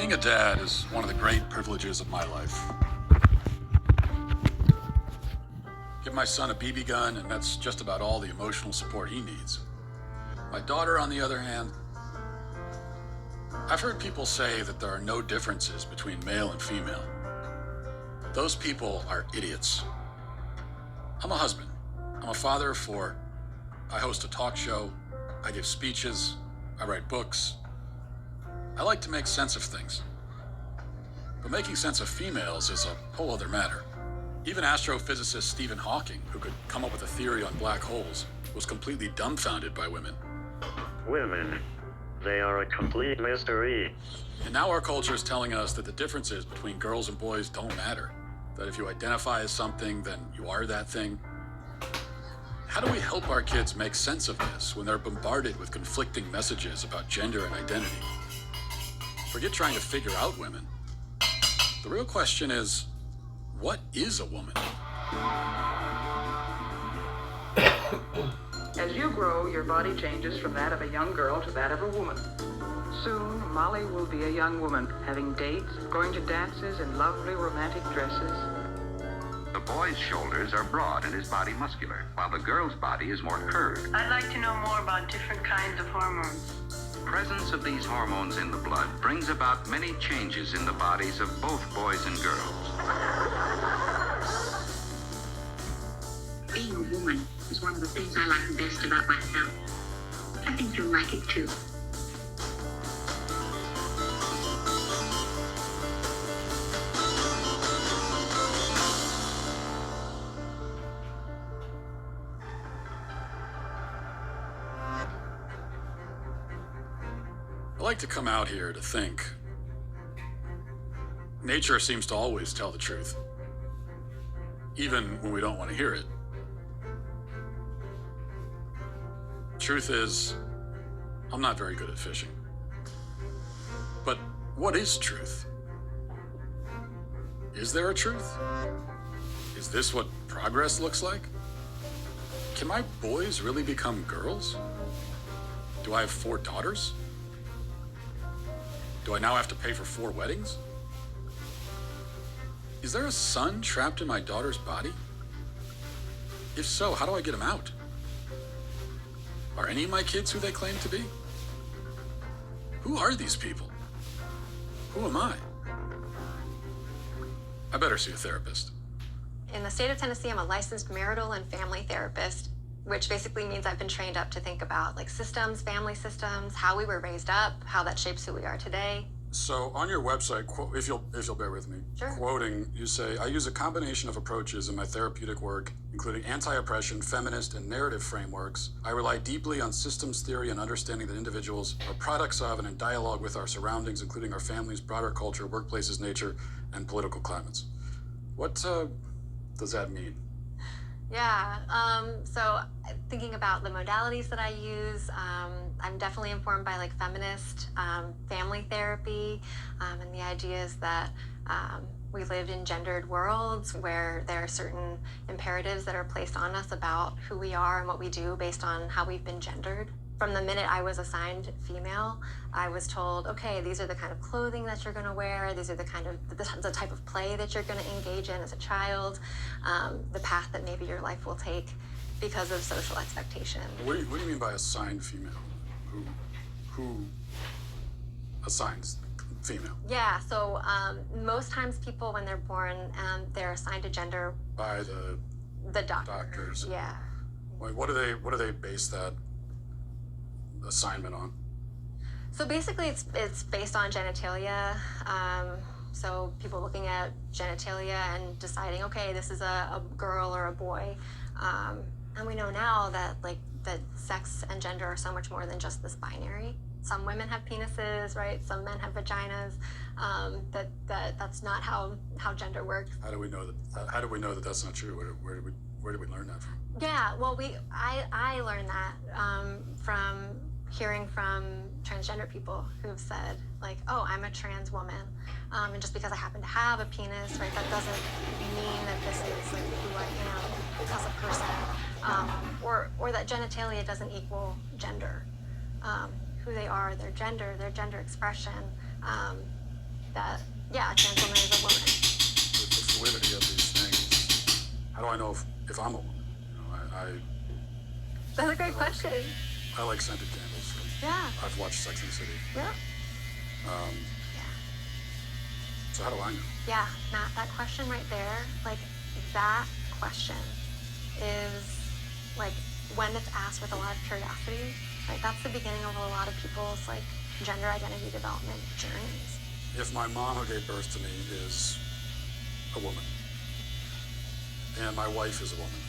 Being a dad is one of the great privileges of my life. Give my son a BB gun, and that's just about all the emotional support he needs. My daughter, on the other hand, I've heard people say that there are no differences between male and female. Those people are idiots. I'm a husband. I'm a father of 4. I host a talk show. I give speeches. I write books. I like to make sense of things. But making sense of females is a whole other matter. Even astrophysicist Stephen Hawking, who could come up with a theory on black holes, was completely dumbfounded by women. Women. They are a complete mystery. And now our culture is telling us that the differences between girls and boys don't matter. That if you identify as something, then you are that thing. How do we help our kids make sense of this when they're bombarded with conflicting messages about gender and identity? Forget trying to figure out women. The real question is, what is a woman? As you grow, your body changes from that of a young girl to that of a woman. Soon, Molly will be a young woman, having dates, going to dances in lovely romantic dresses. The boy's shoulders are broad and his body muscular, while the girl's body is more curved. I'd like to know more about different kinds of hormones. The presence of these hormones in the blood brings about many changes in the bodies of both boys and girls. Being a woman is one of the things I like best about myself. I think you'll like it too. I like to come out here to think. Nature seems to always tell the truth, even when we don't want to hear it. Truth is, I'm not very good at fishing. But what is truth? Is there a truth? Is this what progress looks like? Can my boys really become girls? Do I have 4 daughters? Do I now have to pay for 4 weddings? Is there a son trapped in my daughter's body? If so, how do I get him out? Are any of my kids who they claim to be? Who are these people? Who am I? I better see a therapist. In the state of Tennessee, I'm a licensed marital and family therapist, which basically means I've been trained up to think about like systems, family systems, how we were raised up, how that shapes who we are today. So on your website, if you'll bear with me, Sure. Quoting, you say, I use a combination of approaches in my therapeutic work, including anti-oppression, feminist, and narrative frameworks. I rely deeply on systems theory and understanding that individuals are products of and in dialogue with our surroundings, including our families, broader culture, workplaces, nature, and political climates. What does that mean? Yeah, so thinking about the modalities that I use, I'm definitely informed by like feminist family therapy, and the idea is that we live in gendered worlds where there are certain imperatives that are placed on us about who we are and what we do based on how we've been gendered. From the minute I was assigned female, I was told, okay, these are the kind of clothing that you're going to wear. These are the type of play that you're going to engage in as a child, the path that maybe your life will take because of social expectation. What do you mean by assigned female? Who assigns female? Yeah, so most times people, when they're born, they're assigned a gender By the doctor. doctors. Yeah. Wait, what do they base that assignment on? So basically, it's based on genitalia. So people looking at genitalia and deciding, okay, this is a girl or a boy. And we know now that that sex and gender are so much more than just this binary. Some women have penises, right? Some men have vaginas. That's not how gender works. How do we know that? How do we know that that's not true? Where did we learn that from? Yeah, well, I learned that from hearing from transgender people who've said, like, oh, I'm a trans woman. And just because I happen to have a penis, right, that doesn't mean that this is like who I am as a person. Or that genitalia doesn't equal gender. Who they are, their gender expression, that, yeah, a trans woman is a woman. With the fluidity of these things, how do I know if I'm a woman? That's a great question. I like scented candles. Yeah. I've watched Sex and the City. Yeah. Um, Yeah. so how do I know? Yeah, Matt, that question right there, like that question is like when it's asked with a lot of curiosity, right? That's the beginning of a lot of people's like gender identity development journeys. If my mom who gave birth to me is a woman, and my wife is a woman,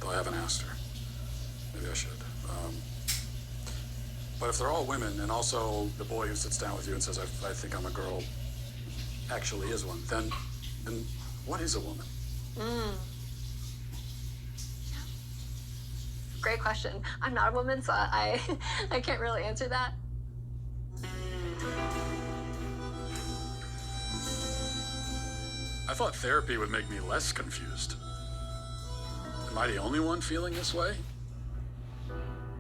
though I haven't asked her, maybe I should. But if they're all women, and also the boy who sits down with you and says, I think I'm a girl, actually is one, then what is a woman? Great question. I'm not a woman, so I can't really answer that. I thought therapy would make me less confused. Am I the only one feeling this way?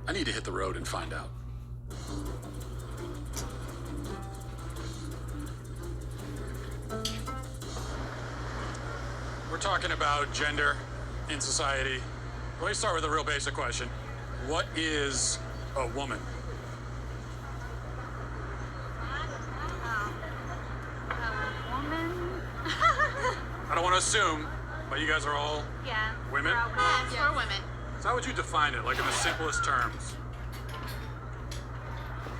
I need to hit the road and find out. We're talking about gender in society. Let me start with a real basic question. What is a woman? I don't want to assume, but you guys are all Yeah. women? Yes, we're women. So how would you define it, like in the simplest terms?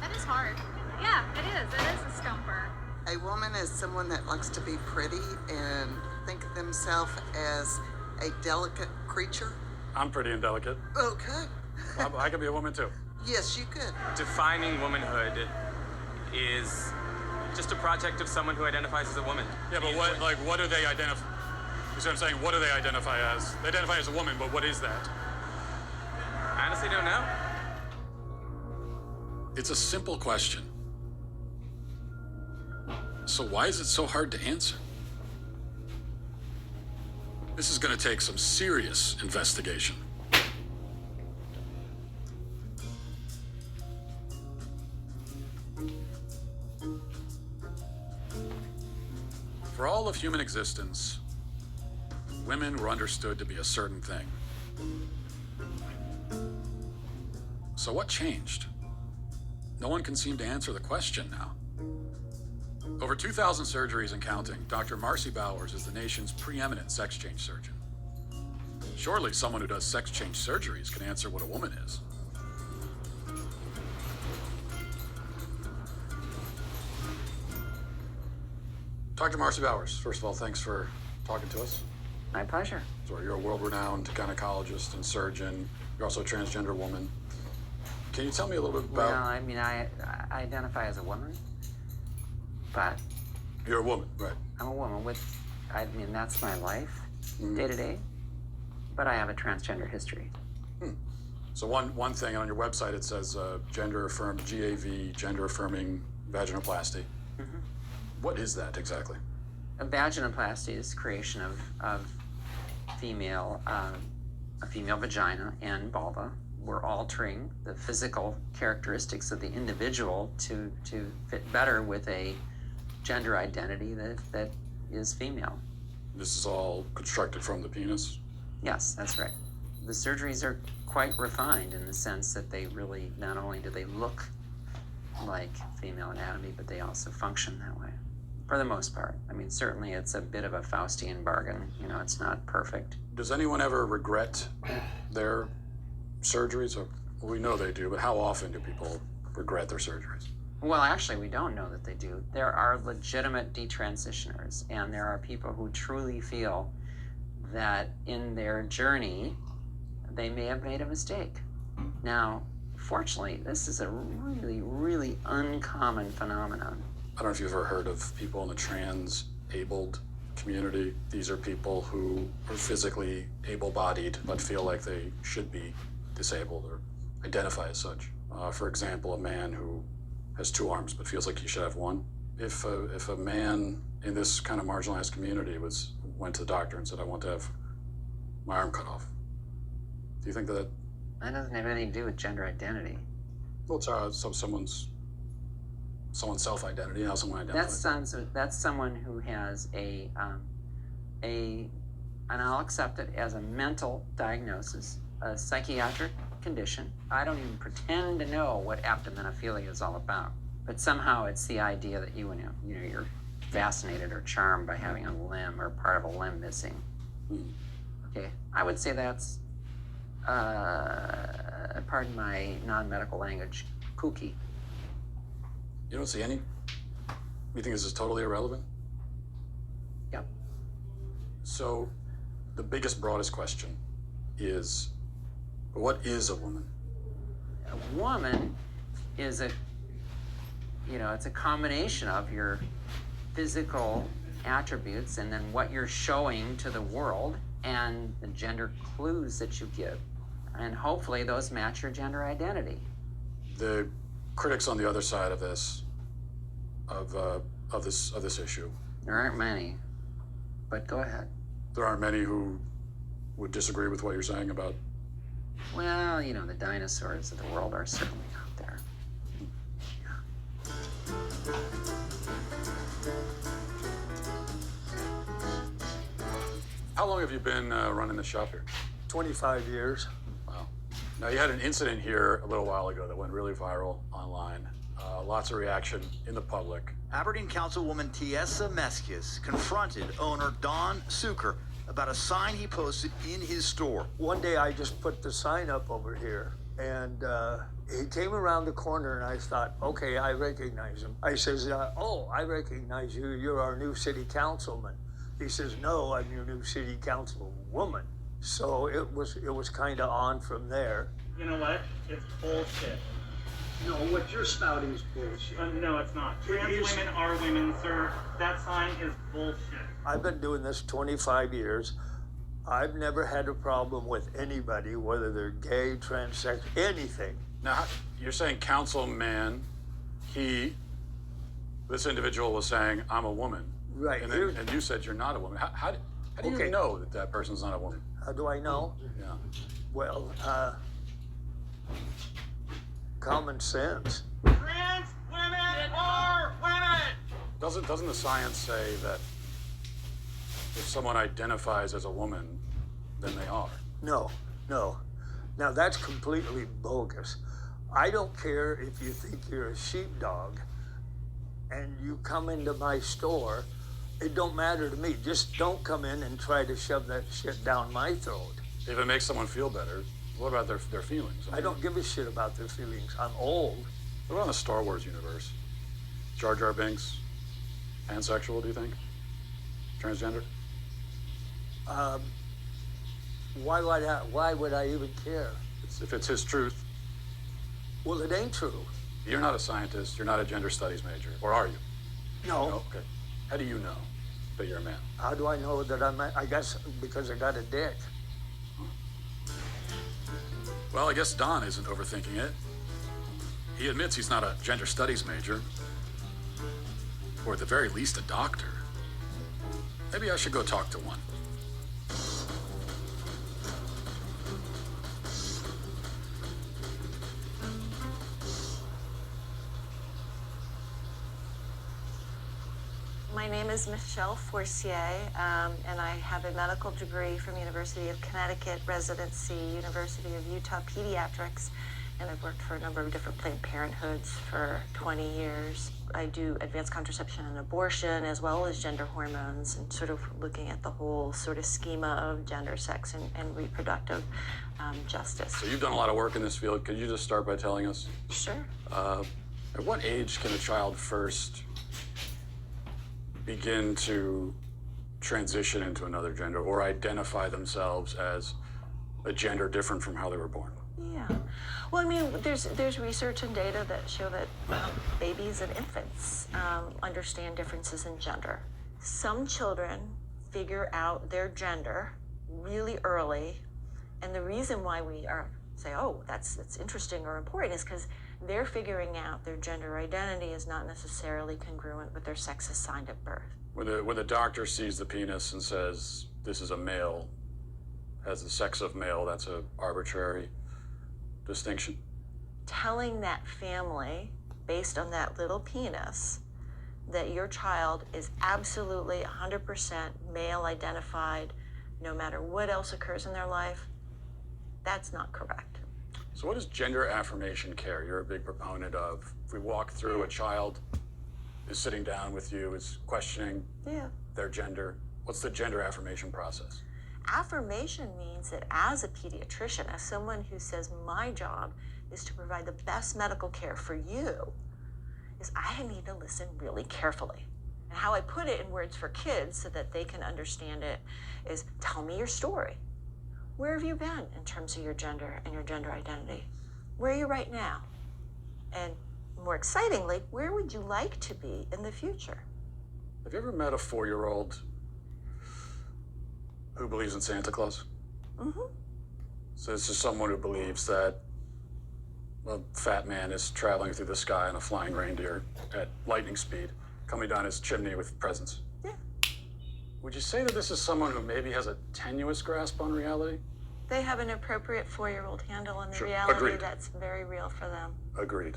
That is hard. Yeah, it is. It is a stumper. A woman is someone that likes to be pretty and think of themselves as a delicate creature. I'm pretty indelicate. Okay. I could be a woman too. Yes, you could. Defining womanhood is just a project of someone who identifies as a woman. Yeah, but what do they identify? You see what I'm saying? What do they identify as? They identify as a woman, but what is that? I honestly don't know. It's a simple question. So why is it so hard to answer? This is going to take some serious investigation. For all of human existence, women were understood to be a certain thing. So what changed? No one can seem to answer the question now. Over 2,000 surgeries and counting, Dr. Marcy Bowers is the nation's preeminent sex change surgeon. Surely someone who does sex change surgeries can answer what a woman is. Dr. Marcy Bowers, first of all, thanks for talking to us. My pleasure. So you're a world-renowned gynecologist and surgeon. You're also a transgender woman. Can you tell me a little bit about... Well, I mean, I identify as a woman, but... You're a woman, right? I'm a woman I mean, that's my life, day to day, but I have a transgender history. So one thing on your website, it says gender-affirmed, GAV, gender-affirming vaginoplasty. What is that exactly? A vaginoplasty is creation of female, a female vagina and vulva. We're altering the physical characteristics of the individual to fit better with a gender identity that is female. This is all constructed from the penis? Yes, that's right. The surgeries are quite refined in the sense that they really, not only do they look like female anatomy, but they also function that way. For the most part. I mean, certainly it's a bit of a Faustian bargain. You know, it's not perfect. Does anyone ever regret their surgeries? Or, well, we know they do, but how often do people regret their surgeries? Well, actually, we don't know that they do. There are legitimate detransitioners, and there are people who truly feel that in their journey, they may have made a mistake. Now, fortunately, this is a really, really uncommon phenomenon. I don't know if you've ever heard of people in the trans-abled community. These are people who are physically able-bodied but feel like they should be disabled or identify as such. For example, a man who has two arms but feels like he should have one. If a man in this kind of marginalized community went to the doctor and said, I want to have my arm cut off, do you think that... That doesn't have anything to do with gender identity. Well, it's someone's someone's self-identity, how someone identifies. That's someone who has and I'll accept it as a mental diagnosis, a psychiatric condition. I don't even pretend to know what aptomenophilia is all about, but somehow it's the idea that you're fascinated or charmed by having a limb or part of a limb missing. Okay, I would say that's, pardon my non-medical language, kooky. You don't see any? You think this is totally irrelevant? Yep. So, the biggest, broadest question is, what is a woman? A woman is it's a combination of your physical attributes and then what you're showing to the world and the gender clues that you give. And hopefully those match your gender identity. The critics on the other side of this, of this issue. There aren't many, but go ahead. There aren't many who would disagree with what you're saying about. Well, the dinosaurs of the world are certainly out there. How long have you been running the shop here? 25 years. Wow. Now, you had an incident here a little while ago that went really viral online. Lots of reaction in the public. Aberdeen Councilwoman Tiesa Meskis confronted owner Don Suker about a sign he posted in his store. One day I just put the sign up over here, and he came around the corner, and I thought, okay, I recognize him. I says, oh, I recognize you. You're our new city councilman. He says, no, I'm your new city councilwoman. So it was kind of on from there. You know what? It's bullshit. No, what you're spouting is bullshit. No, it's not. Trans women are women, sir. That sign is bullshit. I've been doing this 25 years. I've never had a problem with anybody, whether they're gay, transsexual, anything. Now, you're saying councilman, this individual was saying, I'm a woman. Right. And you said you're not a woman. How do you know that person's not a woman? How do I know? Yeah. Well, common sense. Trans women are women! Doesn't the science say that if someone identifies as a woman, then they are? No. Now, that's completely bogus. I don't care if you think you're a sheepdog and you come into my store. It don't matter to me. Just don't come in and try to shove that shit down my throat. If it makes someone feel better, what about their feelings? I don't give a shit about their feelings. I'm old. What about in the Star Wars universe? Jar Jar Binks, pansexual, do you think? Transgender? Why would I even care? If it's his truth. Well, it ain't true. You're not a scientist. You're not a gender studies major. Or are you? No. No? Okay. How do you know that you're a man? How do I know that I guess because I got a dick. Well, I guess Don isn't overthinking it. He admits he's not a gender studies major. Or at the very least, a doctor. Maybe I should go talk to one. My name is Michelle Forcier, and I have a medical degree from University of Connecticut, residency, University of Utah Pediatrics, and I've worked for a number of different Planned Parenthoods for 20 years. I do advanced contraception and abortion, as well as gender hormones, and sort of looking at the whole sort of schema of gender, sex, and reproductive justice. So you've done a lot of work in this field. Could you just start by telling us? Sure. At what age can a child first begin to transition into another gender or identify themselves as a gender different from how they were born? Yeah. Well, I mean, there's research and data that show that babies and infants understand differences in gender. Some children figure out their gender really early, and the reason why we say, oh, that's interesting or important is because they're figuring out their gender identity is not necessarily congruent with their sex assigned at birth. When the doctor sees the penis and says, this is a male, has the sex of male, that's an arbitrary distinction? Telling that family, based on that little penis, that your child is absolutely 100% male identified, no matter what else occurs in their life, that's not correct. So what does gender affirmation care you're a big proponent of? If we walk through, a child is sitting down with you, is questioning their gender. What's the gender affirmation process? Affirmation means that as a pediatrician, as someone who says my job is to provide the best medical care for you, is I need to listen really carefully. And how I put it in words for kids so that they can understand it is, tell me your story. Where have you been in terms of your gender and your gender identity? Where are you right now? And more excitingly, where would you like to be in the future? Have you ever met a 4-year-old who believes in Santa Claus? Mm-hmm. So this is someone who believes that a fat man is traveling through the sky on a flying reindeer at lightning speed, coming down his chimney with presents. Yeah. Would you say that this is someone who maybe has a tenuous grasp on reality? They have an appropriate 4-year-old handle on the Sure. reality Agreed. that's very real for them. Agreed.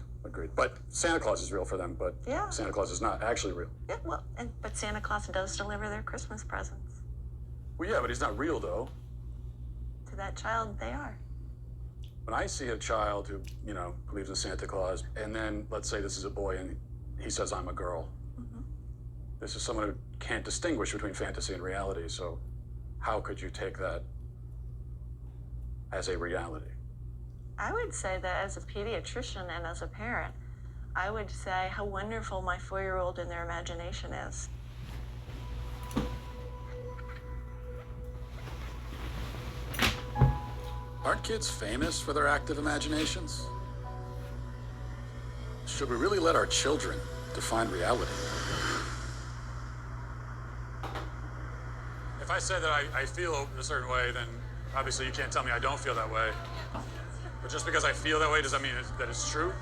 But Santa Claus is real for them, but Yeah. Santa Claus is not actually real. Yeah, well, but Santa Claus does deliver their Christmas presents. Well, yeah, but he's not real, though. To that child, they are. When I see a child who, believes in Santa Claus, and then let's say this is a boy and he says, I'm a girl. Mm-hmm. This is someone who can't distinguish between fantasy and reality, so how could you take that as a reality? I would say that as a pediatrician and as a parent, I would say how wonderful my 4-year-old and their imagination is. Aren't kids famous for their active imaginations? Should we really let our children define reality? If I say that I feel a certain way, then obviously you can't tell me I don't feel that way. But just because I feel that way, does that mean that it's true?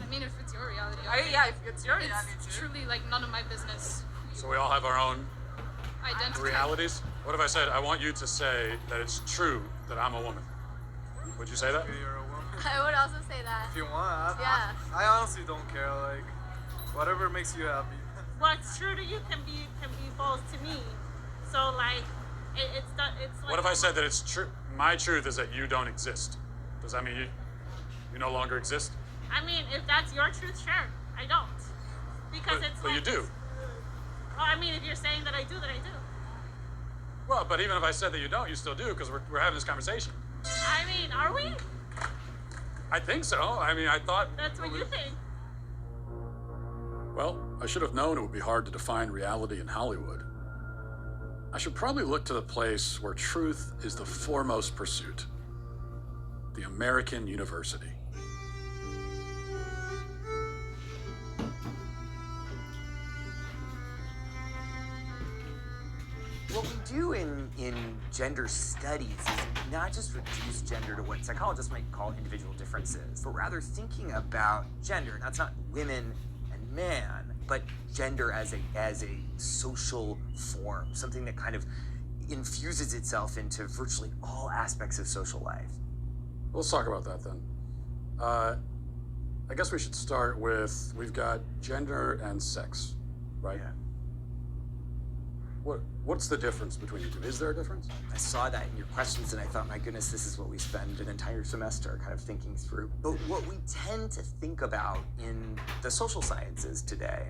I mean, if it's your reality. Yeah, if it's your reality. It's truly like none of my business. So we all have our own Identity. realities? What if I said, I want you to say that it's true that I'm a woman? Would you say that? You're a woman. I would also say that. If you want. Yeah. I honestly don't care. Like, whatever makes you happy. What's true to you can be false to me. So like, it's like. What if I said that it's true? My truth is that you don't exist. Does that mean you no longer exist? I mean, if that's your truth, sure. I don't. Because it's but like. you do. Well, I mean, if you're saying that I do, then I do. Well, but even if I said that you don't, you still do, because we're having this conversation. I mean, are we? I think so. I mean, I thought... That's what you think. Well, I should have known it would be hard to define reality in Hollywood. I should probably look to the place where truth is the foremost pursuit. The American University. What we do in gender studies is not just reduce gender to what psychologists might call individual differences, but rather thinking about gender. That's not women and man, but gender as a social form, something that kind of infuses itself into virtually all aspects of social life. Let's talk about that then. I guess we should start with, we've got gender and sex, right? Yeah. What's the difference between the two? Is there a difference? I saw that in your questions and I thought, my goodness, this is what we spend an entire semester kind of thinking through. But what we tend to think about in the social sciences today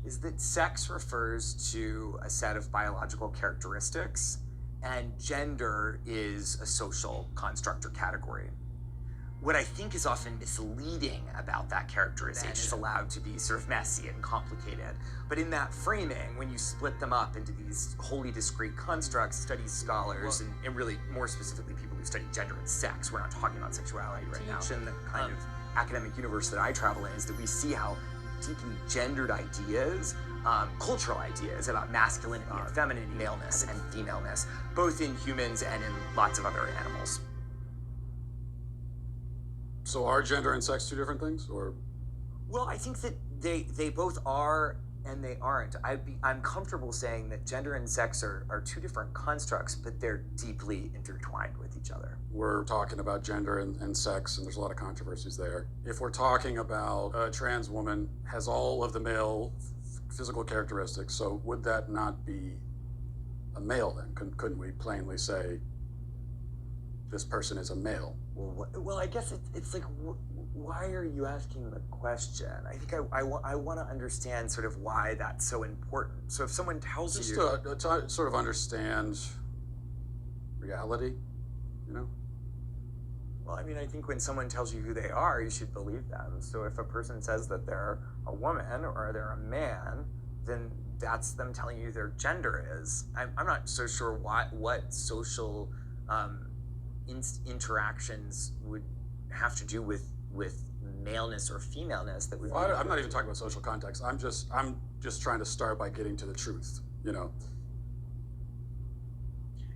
is that sex refers to a set of biological characteristics and gender is a social construct or category. What I think is often misleading about that characterization is allowed to be sort of messy and complicated. But in that framing, when you split them up into these wholly discrete constructs, studies scholars, and really more specifically people who study gender and sex, we're not talking about sexuality right now. In the kind of academic universe that I travel in is that we see how deeply gendered ideas, cultural ideas about masculinity and femininity, maleness and femaleness, both in humans and in lots of other animals. So are gender and sex two different things, or? Well, I think that they both are and they aren't. I'm comfortable saying that gender and sex are two different constructs, but they're deeply intertwined with each other. We're talking about gender and sex, and there's a lot of controversies there. If we're talking about a trans woman has all of the male physical characteristics, so would that not be a male then? Couldn't we plainly say this person is a male? Well, I guess it's like, why are you asking the question? I think I want to understand sort of why that's so important. So if someone tells Just you... to sort of understand reality, you know? Well, I mean, I think when someone tells you who they are, you should believe them. So if a person says that they're a woman or they're a man, then that's them telling you their gender is. I'm not so sure what social interactions would have to do with maleness or femaleness that would. Well, I'm not even talking about social context. I'm just trying to start by getting to the truth, you know?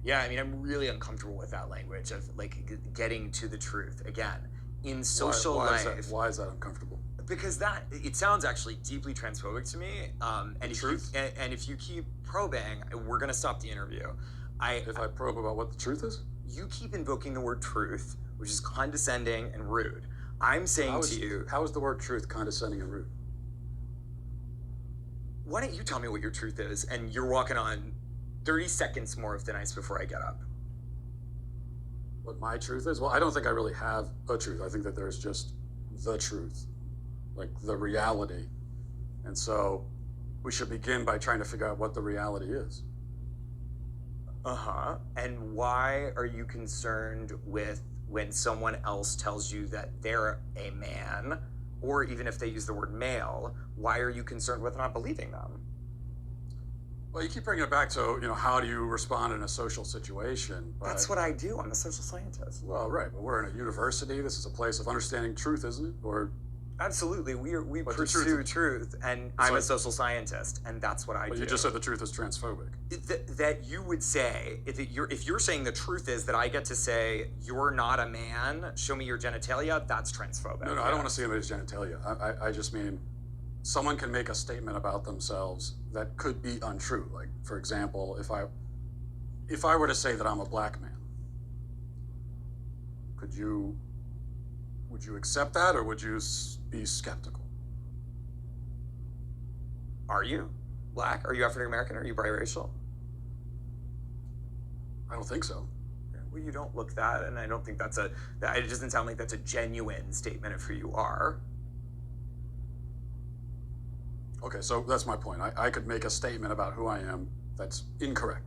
Yeah, I mean, I'm really uncomfortable with that language of like getting to the truth. Again, in social life. Why is that uncomfortable? Because it sounds actually deeply transphobic to me. And if you keep probing, we're gonna stop the interview. If I probe about what the truth is? You keep invoking the word truth, which is condescending and rude. I'm saying to you... How is the word truth condescending and rude? Why don't you tell me what your truth is, and you're walking on 30 seconds more of thin ice before I get up. What my truth is? Well, I don't think I really have a truth. I think that there's just the truth, like the reality. And so we should begin by trying to figure out what the reality is. Uh-huh. And why are you concerned with when someone else tells you that they're a man, or even if they use the word male, why are you concerned with not believing them? Well, you keep bringing it back to, you know, how do you respond in a social situation? But, that's what I do. I'm a social scientist. Well, right, but we're in a university. This is a place of understanding truth, isn't it? Or absolutely, we pursue truth, and I'm a social scientist, and that's what I do. You just said the truth is transphobic. That you would say, if you're saying the truth is that I get to say you're not a man, show me your genitalia, that's transphobic. No, I don't want to see anybody's genitalia. I just mean someone can make a statement about themselves that could be untrue. Like, for example, if I were to say that I'm a black man, would you accept that, or would you be skeptical? Are you black? Are you African American? Are you biracial? I don't think so. Well, you don't look that, and I don't think it doesn't sound like that's a genuine statement of who you are. Okay, so that's my point. I could make a statement about who I am that's incorrect.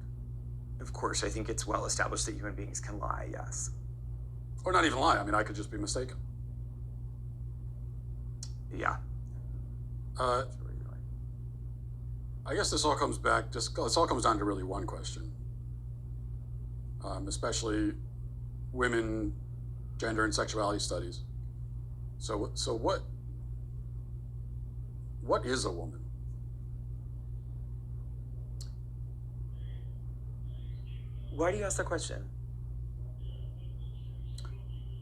Of course, I think it's well established that human beings can lie, yes. Or not even lie. I mean, I could just be mistaken. Yeah. I guess this all comes down to really one question. Especially women, gender, and sexuality studies. So what is a woman? Why do you ask that question?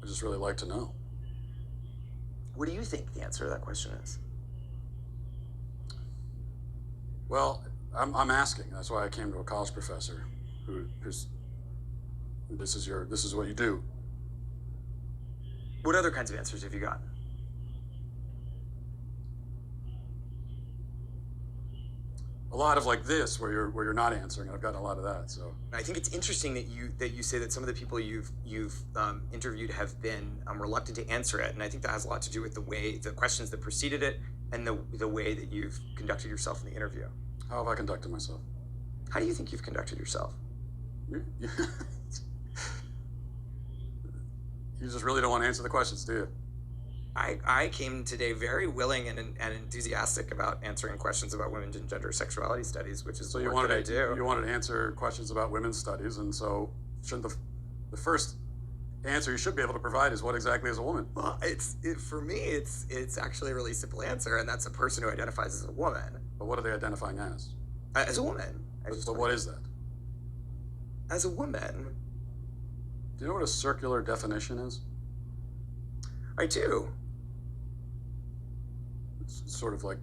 I just really like to know. What do you think the answer to that question is? Well, I'm asking. That's why I came to a college professor who's this is what you do. What other kinds of answers have you gotten? A lot of like this, where you're not answering. I've gotten a lot of that. So I think it's interesting that you say that some of the people you've interviewed have been reluctant to answer it, and I think that has a lot to do with the questions that preceded it, and the way that you've conducted yourself in the interview. How have I conducted myself? How do you think you've conducted yourself? You just really don't want to answer the questions, do you? I came today very willing and enthusiastic about answering questions about women's and gender sexuality studies, which is so the work that I do. You wanted to answer questions about women's studies, and so shouldn't the first answer you should be able to provide is what exactly is a woman? Well, for me, it's actually a really simple answer, and that's a person who identifies as a woman. But what are they identifying as? As a woman. But what is that? As a woman. Do you know what a circular definition is? I do. It's sort of like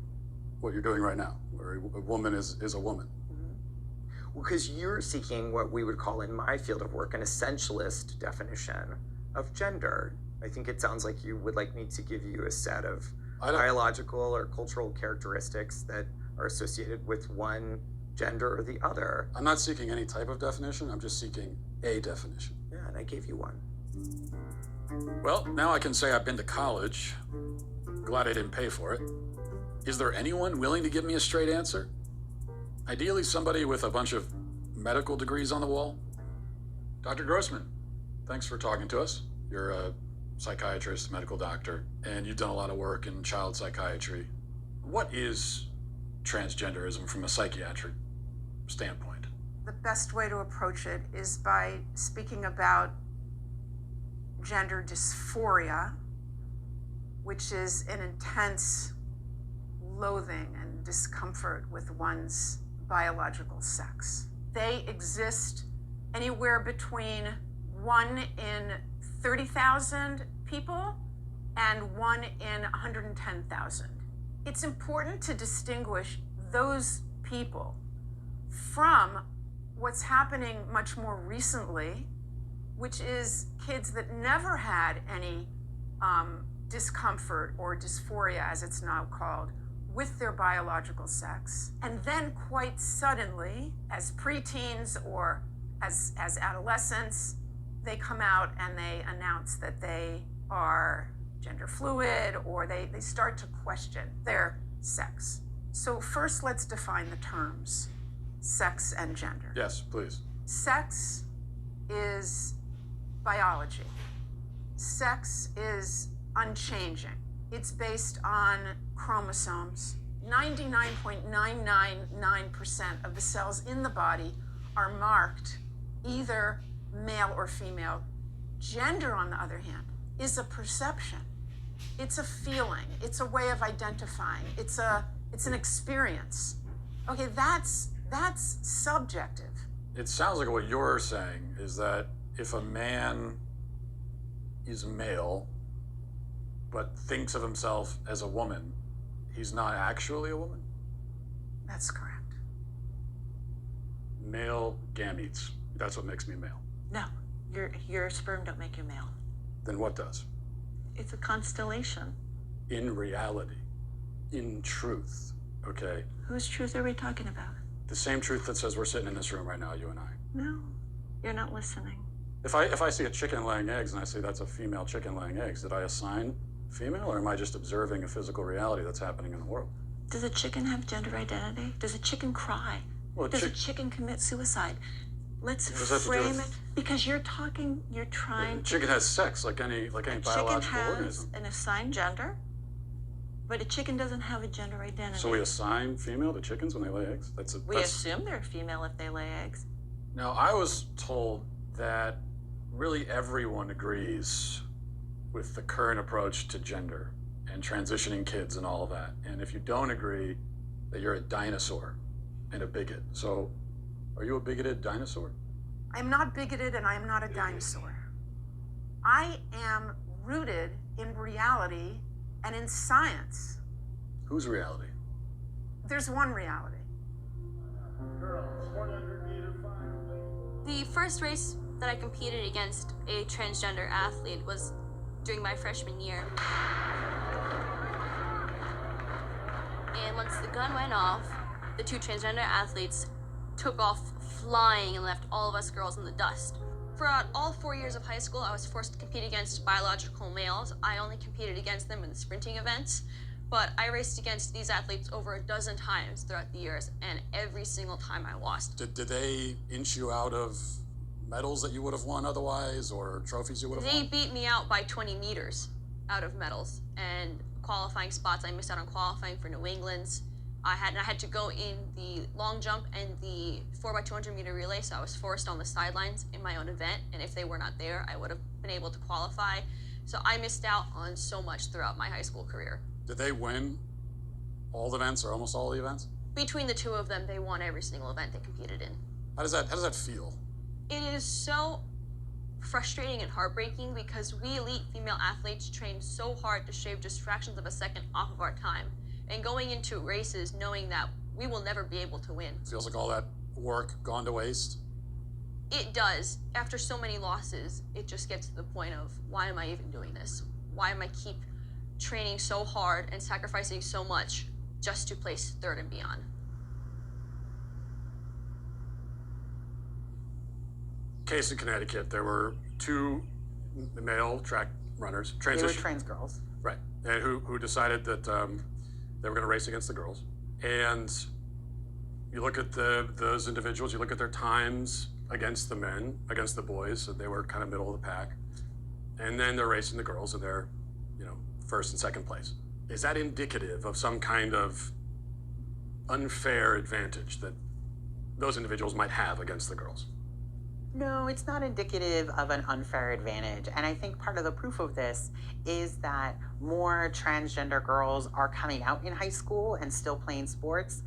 what you're doing right now, where a woman is a woman. Because you're seeking what we would call in my field of work an essentialist definition of gender. I think it sounds like you would like me to give you a set of biological or cultural characteristics that are associated with one gender or the other. I'm not seeking any type of definition. I'm just seeking a definition. Yeah, and I gave you one. Well, now I can say I've been to college. Glad I didn't pay for it. Is there anyone willing to give me a straight answer? Ideally, somebody with a bunch of medical degrees on the wall. Dr. Grossman, thanks for talking to us. You're a psychiatrist, medical doctor, and you've done a lot of work in child psychiatry. What is transgenderism from a psychiatric standpoint? The best way to approach it is by speaking about gender dysphoria, which is an intense loathing and discomfort with one's biological sex. They exist anywhere between 1 in 30,000 people and 1 in 110,000. It's important to distinguish those people from what's happening much more recently, which is kids that never had any discomfort or dysphoria, as it's now called, with their biological sex. And then quite suddenly, as preteens or as adolescents, they come out and they announce that they are gender fluid, or they start to question their sex. So first, let's define the terms, sex and gender. Yes, please. Sex is biology. Sex is unchanging. It's based on chromosomes. 99.999% of the cells in the body are marked either male or female. Gender, on the other hand, is a perception. It's a feeling. It's a way of identifying. It's an experience. Okay, that's subjective. It sounds like what you're saying is that if a man is male but thinks of himself as a woman, he's not actually a woman? That's correct. Male gametes. That's what makes me male. No, your sperm don't make you male. Then what does? It's a constellation. In reality, in truth, okay? Whose truth are we talking about? The same truth that says we're sitting in this room right now, you and I. No, you're not listening. If I see a chicken laying eggs and I say that's a female chicken laying eggs, did I assign female, or am I just observing a physical reality that's happening in the world? Does a chicken have gender identity? Does a chicken cry? Well, Does a chicken commit suicide? Let's What does that have to do frame with- it, because you're trying to... Chicken has sex like any biological Chicken has organism. an assigned gender, but a chicken doesn't have a gender identity. So we assign female to chickens when they lay eggs? We assume they're female if they lay eggs. Now, I was told that really everyone agrees with the current approach to gender and transitioning kids and all of that. And if you don't agree, that you're a dinosaur and a bigot. So, are you a bigoted dinosaur? I'm not bigoted and I'm not a dinosaur. I am rooted in reality and in science. Whose reality? There's one reality. The first race that I competed against a transgender athlete was during my freshman year. And once the gun went off, the two transgender athletes took off flying and left all of us girls in the dust. Throughout all 4 years of high school, I was forced to compete against biological males. I only competed against them in the sprinting events, but I raced against these athletes over a dozen times throughout the years, and every single time I lost. Did they inch you out of medals that you would have won otherwise, or trophies you would have They won? beat me out by 20 meters out of medals, and qualifying spots, I missed out on qualifying for New England's. I had to go in the long jump and the 4x200 meter relay, so I was forced on the sidelines in my own event, and if they were not there, I would have been able to qualify. So I missed out on so much throughout my high school career. Did they win all the events or almost all the events? Between the two of them, they won every single event they competed in. How does that feel? It is so frustrating and heartbreaking because we elite female athletes train so hard to shave just fractions of a second off of our time. and going into races knowing that we will never be able to win. Feels like all that work gone to waste. It does. After so many losses, it just gets to the point of, why am I even doing this? Why am I keep training so hard and sacrificing so much just to place third and beyond? Case in Connecticut, there were two male track runners, They were trans girls. right, and who decided that they were going to race against the girls. And you look at those individuals, you look at their times against the men, against the boys, so they were kind of middle of the pack. And then they're racing the girls, and they're, first and second place. Is that indicative of some kind of unfair advantage that those individuals might have against the girls? No, it's not indicative of an unfair advantage. And I think part of the proof of this is that more transgender girls are coming out in high school and still playing sports,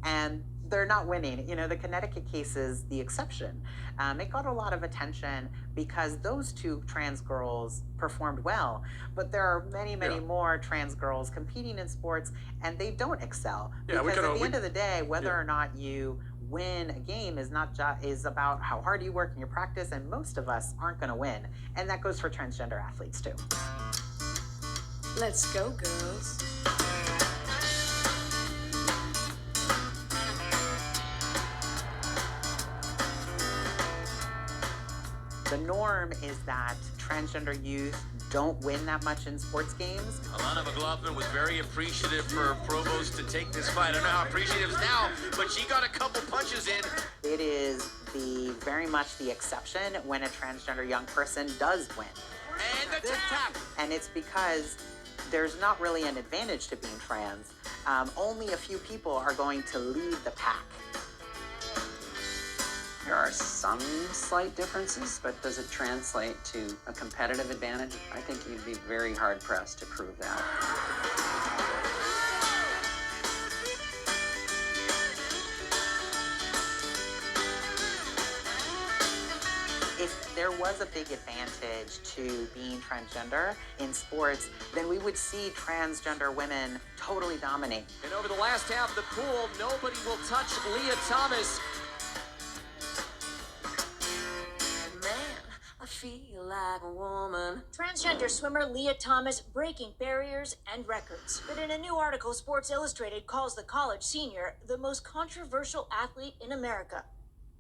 and they're not winning. The Connecticut case is the exception. It got a lot of attention because those two trans girls performed well, but there are many, many more trans girls competing in sports, and they don't excel. Yeah, because at the end of the day, whether or not you win a game is about how hard you work in your practice, and most of us aren't going to win. And that goes for transgender athletes too. Let's go, girls. The norm is that transgender youth don't win that much in sports games. Alana McLaughlin was very appreciative for Provost to take this fight. I don't know how appreciative is now, but she got a couple punches in. It is very much the exception when a transgender young person does win. And the tap. And it's because there's not really an advantage to being trans. Only a few people are going to lead the pack. There are some slight differences, but does it translate to a competitive advantage? I think you'd be very hard-pressed to prove that. If there was a big advantage to being transgender in sports, then we would see transgender women totally dominate. And over the last half of the pool, nobody will touch Leah Thomas. Feel like a woman. Transgender swimmer Leah Thomas breaking barriers and records. But in a new article, Sports Illustrated calls the college senior the most controversial athlete in America.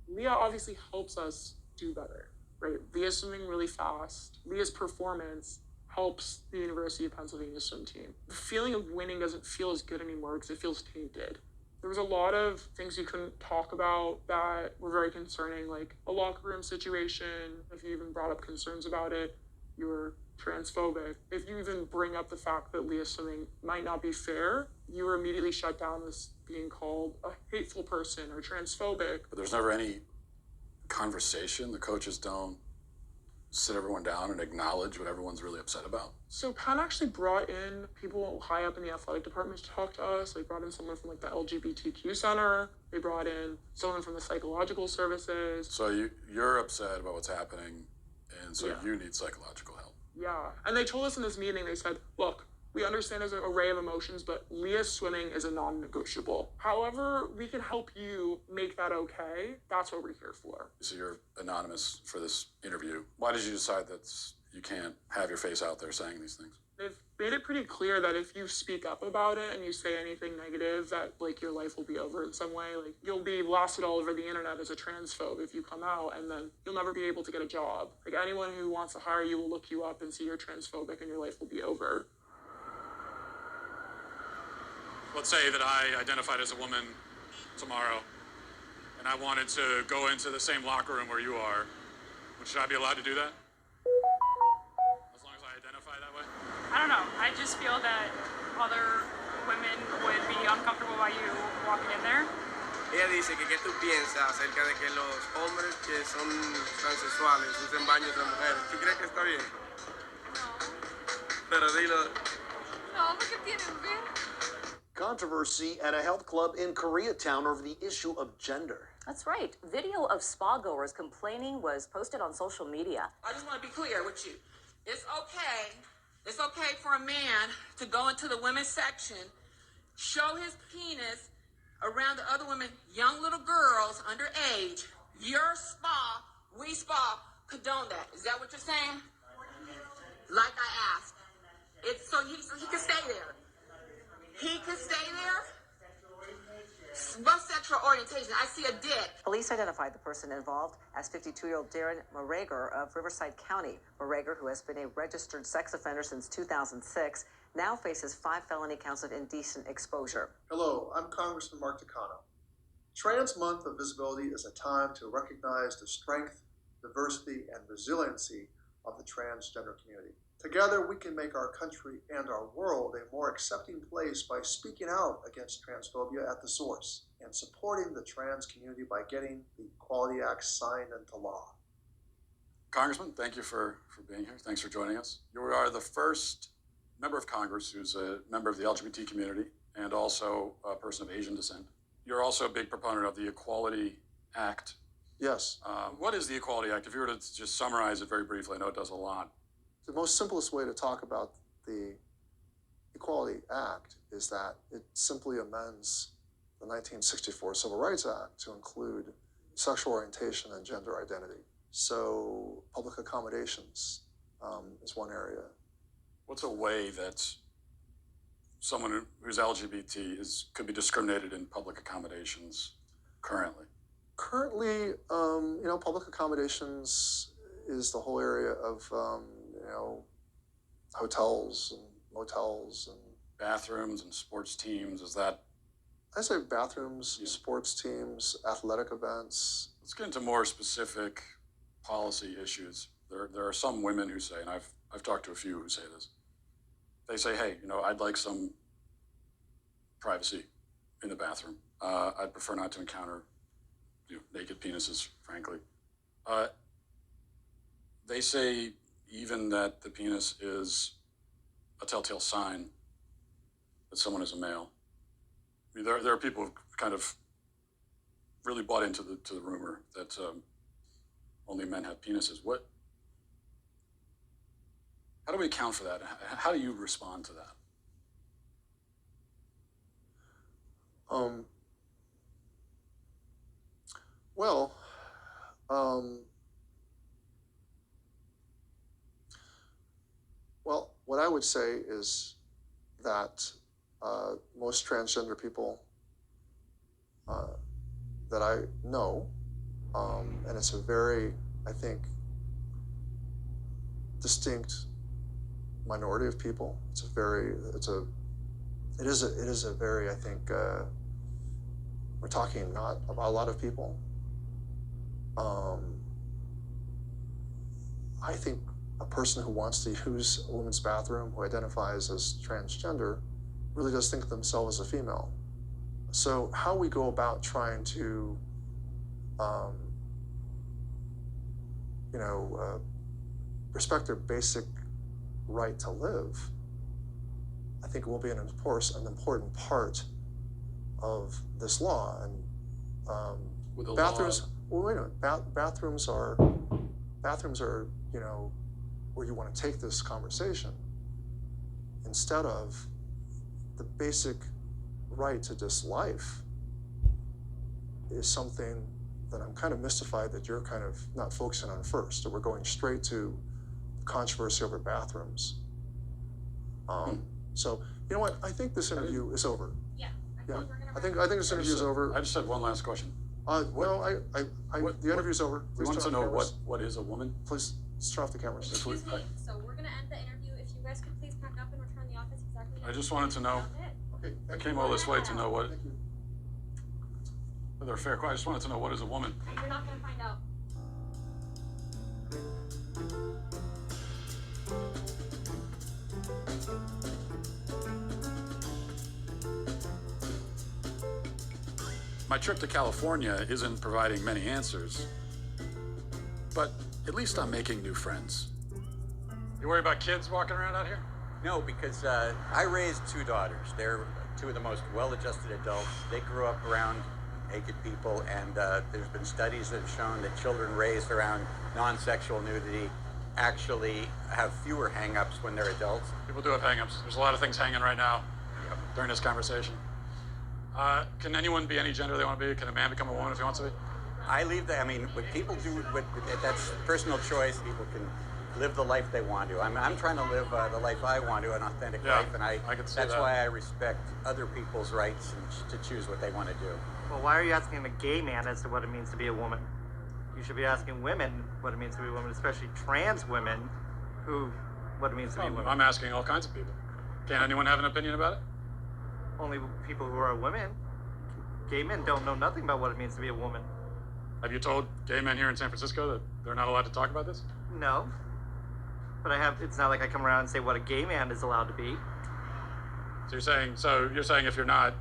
Leah obviously helps us do better, right? Leah's swimming really fast. Leah's performance helps the University of Pennsylvania swim team. The feeling of winning doesn't feel as good anymore because it feels tainted. There was a lot of things you couldn't talk about that were very concerning, like a locker room situation. If you even brought up concerns about it, you were transphobic. If you even bring up the fact that Leah swimming might not be fair, you were immediately shut down as being called a hateful person or transphobic. But there's never any conversation. The coaches don't sit everyone down and acknowledge what everyone's really upset about. So Penn actually brought in people high up in the athletic department to talk to us. They brought in someone from the LGBTQ center. They brought in someone from the psychological services. So you're upset about what's happening, and so you need psychological help. Yeah, and they told us in this meeting, they said, look, we understand there's an array of emotions, but Leah's swimming is a non-negotiable. However, we can help you make that okay. That's what we're here for. So you're anonymous for this interview. Why did you decide that you can't have your face out there saying these things? They've made it pretty clear that if you speak up about it and you say anything negative, that your life will be over in some way. You'll be blasted all over the internet as a transphobe if you come out, and then you'll never be able to get a job. Anyone who wants to hire you will look you up and see you're transphobic, and your life will be over. Let's say that I identified as a woman tomorrow, and I wanted to go into the same locker room where you are. Should I be allowed to do that? As long as I identify that way? I don't know. I just feel that other women would be uncomfortable by you walking in there. Ella dice que qué tú piensas acerca de que los hombres que son transexuales usen baños de mujeres. ¿Tú crees que está bien? No. Pero dilo. No, porque tienen ver. Controversy at a health club in Koreatown over the issue of gender. That's right. Video of spa goers complaining was posted on social media. I just want to be clear with you. It's okay for a man to go into the women's section, show his penis around the other women, young little girls underage, your spa, we spa, condone that. Is that what you're saying? Like I asked. It's so he can stay there. He can stay there. What sexual orientation? I see a dick. Police identified the person involved as 52-year-old Darren Morager of Riverside County. Morager, who has been a registered sex offender since 2006, now faces 5 felony counts of indecent exposure. Hello, I'm Congressman Mark Takano. Trans Month of Visibility is a time to recognize the strength, diversity, and resiliency of the transgender community. Together, we can make our country and our world a more accepting place by speaking out against transphobia at the source and supporting the trans community by getting the Equality Act signed into law. Congressman, thank you for being here. Thanks for joining us. You are the first member of Congress who's a member of the LGBT community and also a person of Asian descent. You're also a big proponent of the Equality Act. Yes. What is the Equality Act? If you were to just summarize it very briefly, I know it does a lot. The most simplest way to talk about the Equality Act is that it simply amends the 1964 Civil Rights Act to include sexual orientation and gender identity. So public accommodations is one area. What's a way that someone who's LGBT could be discriminated in public accommodations currently? Currently, public accommodations is the whole area of, hotels and motels and bathrooms and sports teams. Is that? I say bathrooms, sports teams, athletic events. Let's get into more specific policy issues. There are some women who say, and I've talked to a few who say this. They say, hey, I'd like some privacy in the bathroom. I'd prefer not to encounter naked penises, frankly. They say even that the penis is a telltale sign that someone is a male. I mean, there are people who kind of really bought into the rumor that only men have penises. How do we account for that? How do you respond to that? Well, what I would say is that most transgender people that I know, and it's a very, I think, distinct minority of people. It is a very, I think, we're talking not about a lot of people. I think a person who wants to use a women's bathroom, who identifies as transgender, really does think of themselves as a female. So how we go about trying to, respect their basic right to live, I think will be an important part of this law. And bathrooms. Well, wait a minute. Bathrooms are, where you want to take this conversation instead of the basic right to this life is something that I'm kind of mystified that you're kind of not focusing on first, that we're going straight to controversy over bathrooms. So, you know what? I think this interview is over. Yeah. I think this interview is over. I just had one last question. The interview's over. We want to know what is a woman? Please turn off the cameras. Excuse me. So we're gonna end the interview. If you guys could please pack up and return to the office exactly. I just wanted to know. Okay. I came all this way to know what. They're fair question. I just wanted to know what is a woman. You're not gonna find out. My trip to California isn't providing many answers, but at least I'm making new friends. You worry about kids walking around out here? No, because I raised 2 daughters. They're 2 of the most well-adjusted adults. They grew up around naked people, and there's been studies that have shown that children raised around non-sexual nudity actually have fewer hang-ups when they're adults. People do have hang-ups. There's a lot of things hanging right now during this conversation. Can anyone be any gender they want to be? Can a man become a woman if he wants to be? I leave that. I mean, what people do, that's personal choice. People can live the life they want to. I'm trying to live the life I want to, an authentic life, and I can see that's that. why I respect other people's rights and to choose what they want to do. Well, why are you asking a gay man as to what it means to be a woman? You should be asking women what it means to be a woman, especially trans women, what it means to be a woman. I'm asking all kinds of people. Can anyone have an opinion about it? Only people who are women. Gay men don't know nothing about what it means to be a woman. Have you told gay men here in San Francisco that they're not allowed to talk about this? No. But it's not like I come around and say what a gay man is allowed to be. So you're saying if you're not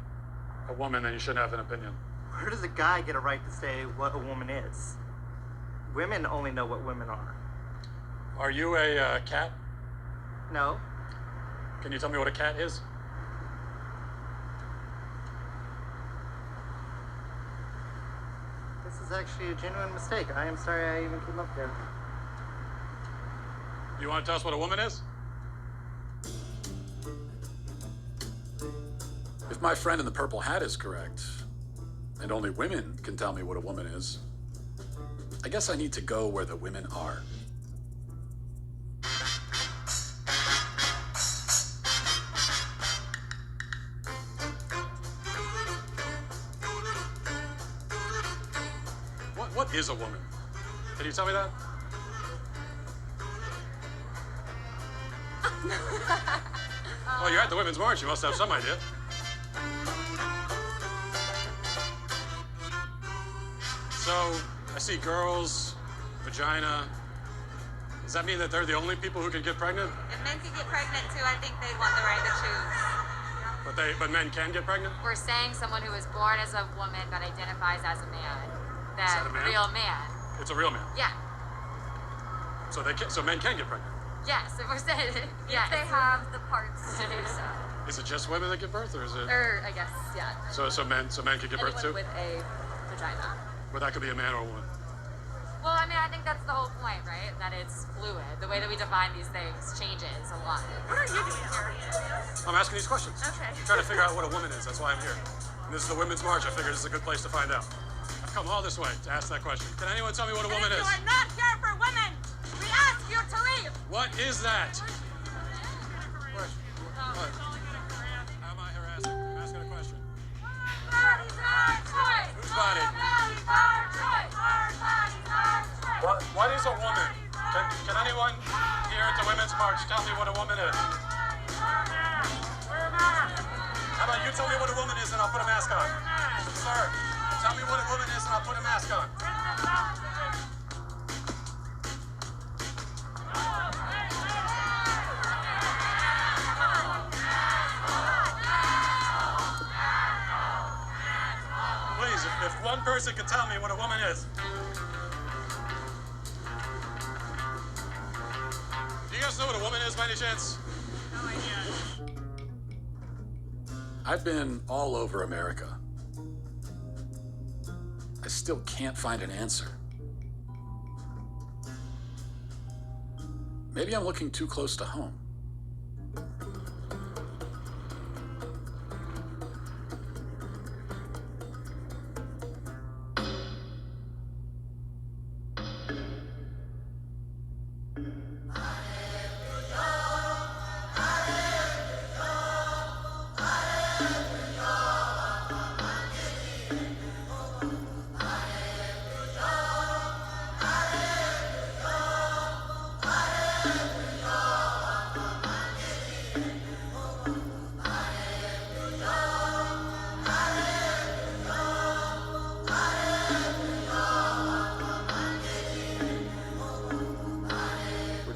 a woman, then you shouldn't have an opinion? Where does a guy get a right to say what a woman is? Women only know what women are. Are you a cat? No. Can you tell me what a cat is? This is actually a genuine mistake. I am sorry I even came up there. You want to tell us what a woman is? If my friend in the purple hat is correct, and only women can tell me what a woman is, I guess I need to go where the women are. What is a woman? Can you tell me that? Well, you're at the Women's March. You must have some idea. So, I see girls, vagina. Does that mean that they're the only people who can get pregnant? If men can get pregnant too, I think they want the right to choose. But men can get pregnant? We're saying someone who was born as a woman but identifies as a man. Is that a man? Real man. It's a real man. Yeah. So men can get pregnant. Yes, if we're saying it. Yes. If they have the parts to do so. Is it just women that give birth, or is it? Or I guess, yeah. So men can give birth too? With a vagina. But that could be a man or a woman. Well, I mean, I think that's the whole point, right? That it's fluid. The way that we define these things changes a lot. What are you doing here? I'm asking these questions. Okay. I'm trying to figure out what a woman is. That's why I'm here. And this is the Women's March. I figured this is a good place to find out. I've come all this way to ask that question. Can anyone tell me what a woman is? You are not here for women. We ask you to leave. What is that? What? How am I harassing? I'm asking a question. Bodies are choice. Whose body? Bodies are choice. Our bodies are choice. What is a woman? Can anyone here at the Women's March tell me what a woman is? How about you tell me what a woman is and I'll put a mask on? Sir, tell me what a woman is and I'll put a mask on. Please, if one person could tell me what a woman is. Do you guys know what a woman is by any chance? No idea. I've been all over America. I still can't find an answer. Maybe I'm looking too close to home.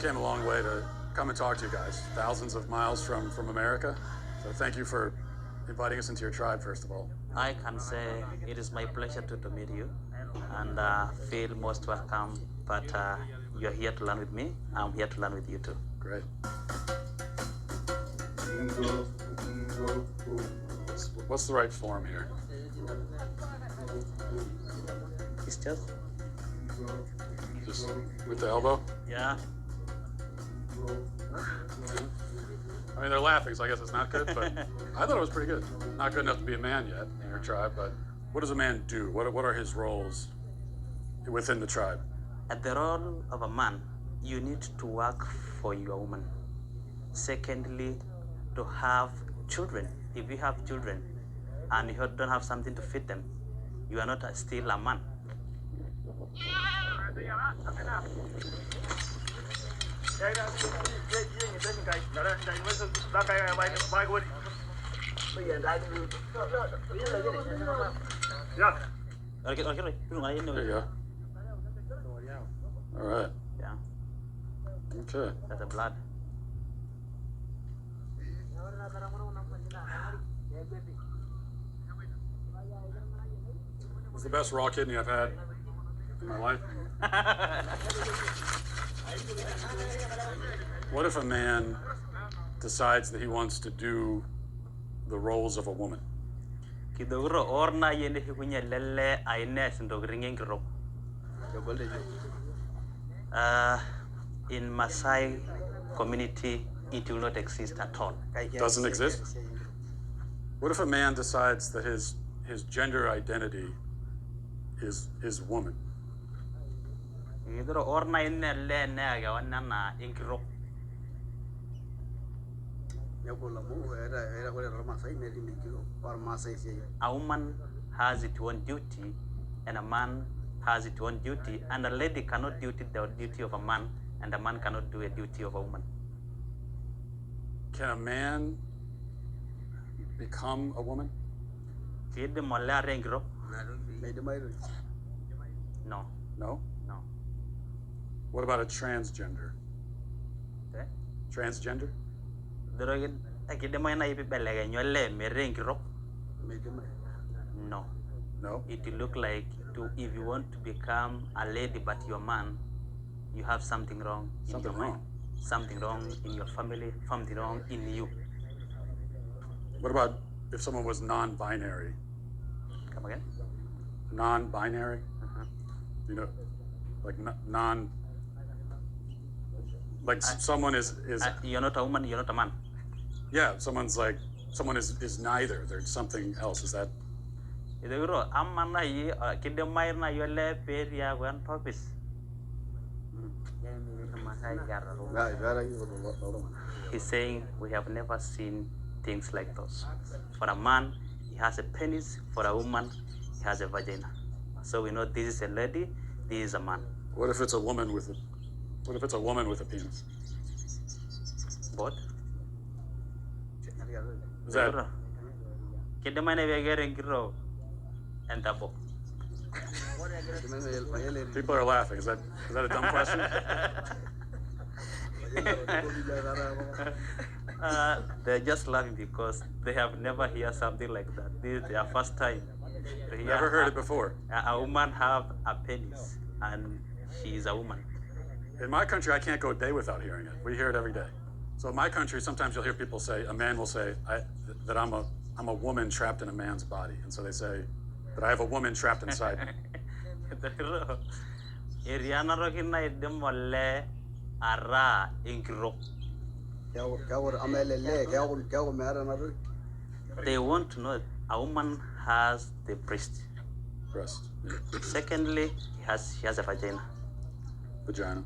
Came a long way to come and talk to you guys, thousands of miles from America. So thank you for inviting us into your tribe, first of all. I can say it is my pleasure to meet you and feel most welcome. But you're here to learn with me. I'm here to learn with you too. Great. What's the right form here? It's just with the elbow? Yeah. I mean, they're laughing, so I guess it's not good, but I thought it was pretty good. Not good enough to be a man yet in your tribe, but what does a man do? What are his roles within the tribe? At the role of a man, you need to work for your woman. Secondly, to have children. If you have children and you don't have something to feed them, you are not still a man. There you go. All right. Yeah. Okay. That's the blood. It was the best raw kidney I've had in my life. What if a man decides that he wants to do the roles of a woman? Kidogro orna yende hikunya lele aines ndogringen kiro. In Maasai community, it will not exist at all. Doesn't exist? What if a man decides that his gender identity is woman? Kidogro orna yende le nega wanana inkiro. A woman has its own duty, and a man has its own duty, and a lady cannot do the duty of a man, and a man cannot do a duty of a woman. Can a man become a woman? No. No? No. What about a transgender? Okay. Transgender? No. No? It will look like if you want to become a lady but you're a man, you have something wrong in your mind. Something wrong in your family, something wrong in you. What about if someone was non-binary? Come again? Non-binary? You know, like someone is you're not a woman, you're not a man. Yeah, someone is neither. There's something else. Is that? He's saying we have never seen things like those. For a man, he has a penis. For a woman, he has a vagina. So we know this is a lady, this is a man. What if it's a woman with a penis? Both? Is that? People are laughing. Is that a dumb question? They're just laughing because they have never heard something like that. This is their first time. Never heard it before. A woman have a penis, and she is a woman. In my country, I can't go a day without hearing it. We hear it every day. So in my country, sometimes you'll hear people say, a man will say that I'm a woman trapped in a man's body, and so they say that I have a woman trapped inside me. They want to know a woman has the breast. Breast. Yeah. Secondly, she has a vagina. Vagina.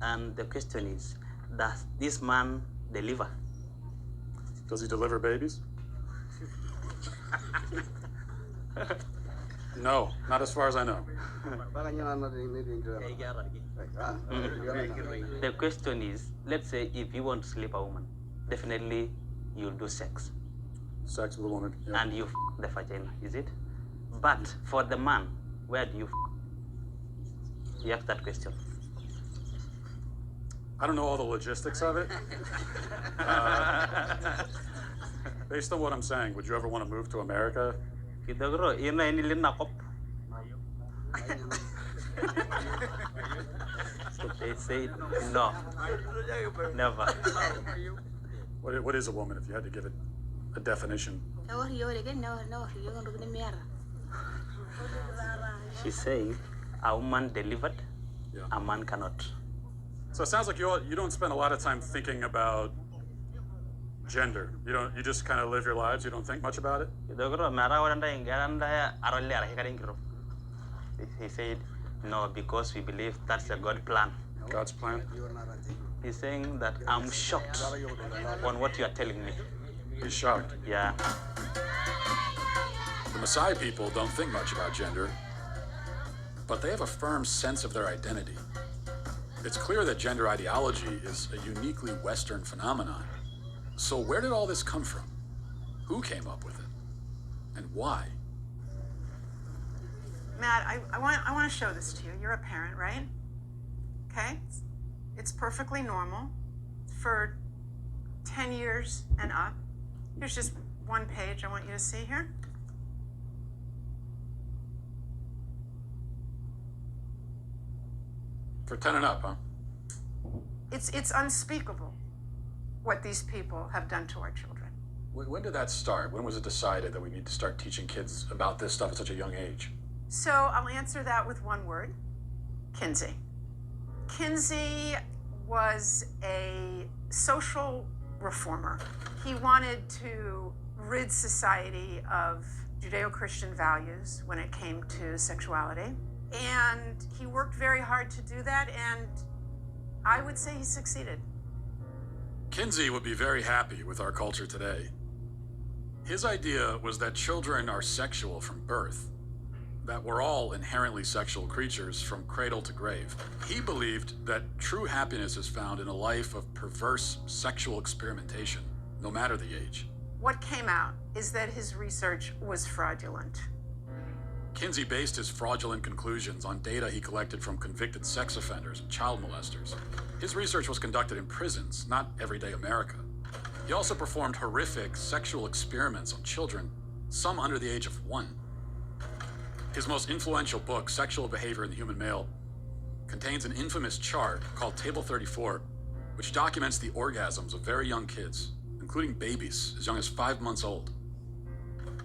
And the question is, does this man deliver? Does he deliver babies? No, not as far as I know. The question is, let's say if you want to sleep a woman, definitely you'll do sex. Sex with a woman. Yeah. And you the vagina, is it? But for the man, where do you You ask that question. I don't know all the logistics of it. Based on what I'm saying, would you ever want to move to America? They say no, never. What is a woman if you had to give it a definition? She's saying a woman delivered, yeah. A man cannot. So it sounds like you don't spend a lot of time thinking about Gender. You just kind of live your lives. You don't think much about it. He said, no, because we believe that's a God plan. God's plan? He's saying that I'm shocked on what you are telling me. He's shocked. Yeah. The Maasai people don't think much about gender, but they have a firm sense of their identity. It's clear that gender ideology is a uniquely Western phenomenon. So where did all this come from? Who came up with it? And why? Matt, I want to show this to you. You're a parent, right? Okay? It's perfectly normal for 10 years and up. Here's just one page I want you to see here. For 10 and up, huh? It's unspeakable what these people have done to our children. When did that start? When was it decided that we need to start teaching kids about this stuff at such a young age? So I'll answer that with one word: Kinsey. Kinsey was a social reformer. He wanted to rid society of Judeo-Christian values when it came to sexuality. And he worked very hard to do that, and I would say he succeeded. Kinsey would be very happy with our culture today. His idea was that children are sexual from birth, that we're all inherently sexual creatures from cradle to grave. He believed that true happiness is found in a life of perverse sexual experimentation, no matter the age. What came out is that his research was fraudulent. Kinsey based his fraudulent conclusions on data he collected from convicted sex offenders and child molesters. His research was conducted in prisons, not everyday America. He also performed horrific sexual experiments on children, some under the age of 1. His most influential book, Sexual Behavior in the Human Male, contains an infamous chart called Table 34, which documents the orgasms of very young kids, including babies as young as 5 months old.